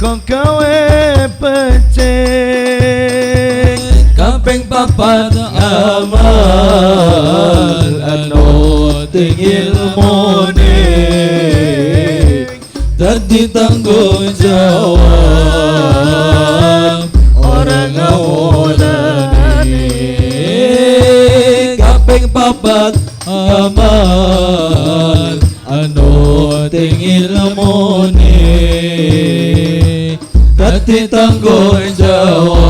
kok gawe becik kaping papat amal anut ilmune dadi tanggung jawab orang ngawulane kaping papat amal anut ilmune dadi tanggung jawab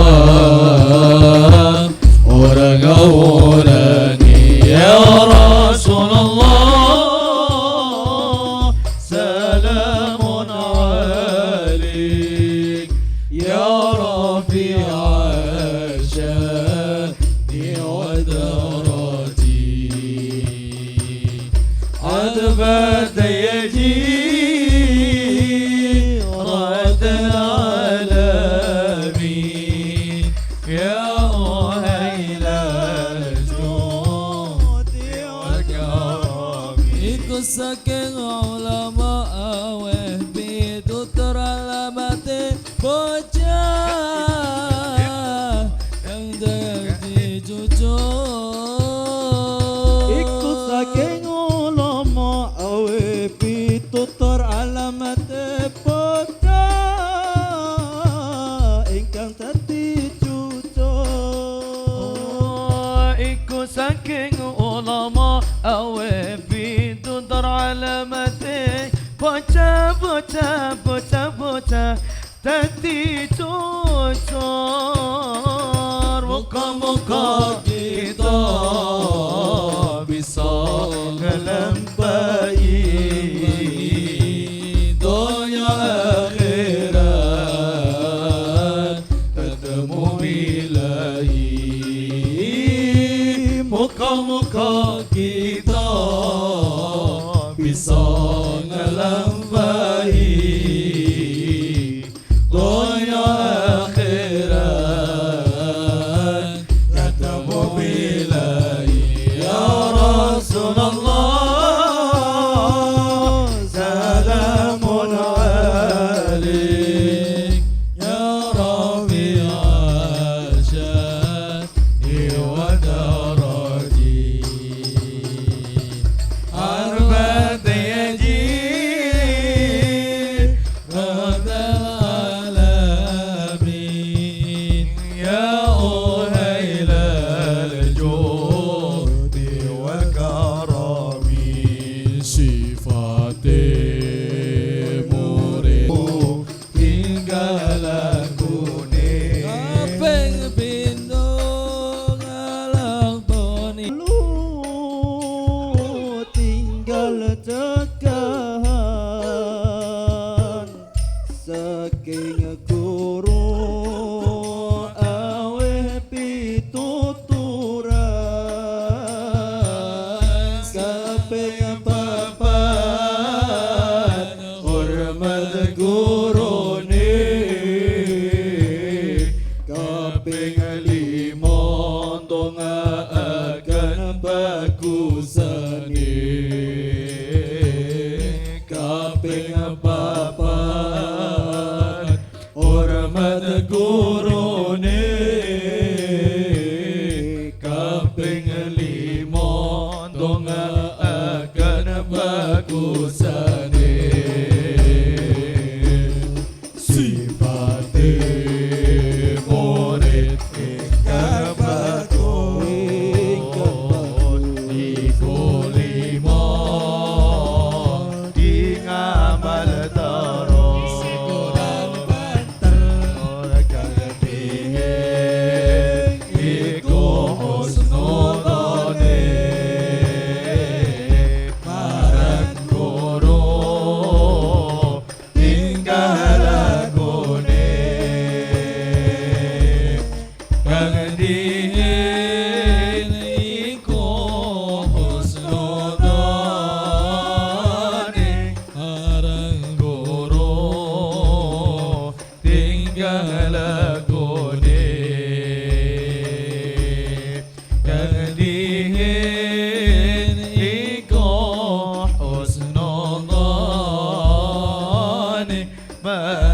orang ngawulane ya Rasulullah salamun alaik ya rafi'a syani wa darajati adbat yaji رد العالمين يا أهل الجود والكرم iku saking ulama aweh pitutur alamate bocah yang dadi cucu iku saking ulama aweh pitutur alamate saking ulama awe pitutur alamate bocah bocah bocah bocah dadi cucur muka-muka kita bisa ngelampahi dunia akhirat ketemu bilahi muka-muka kita bisa ngelampahi dunia akhirat ما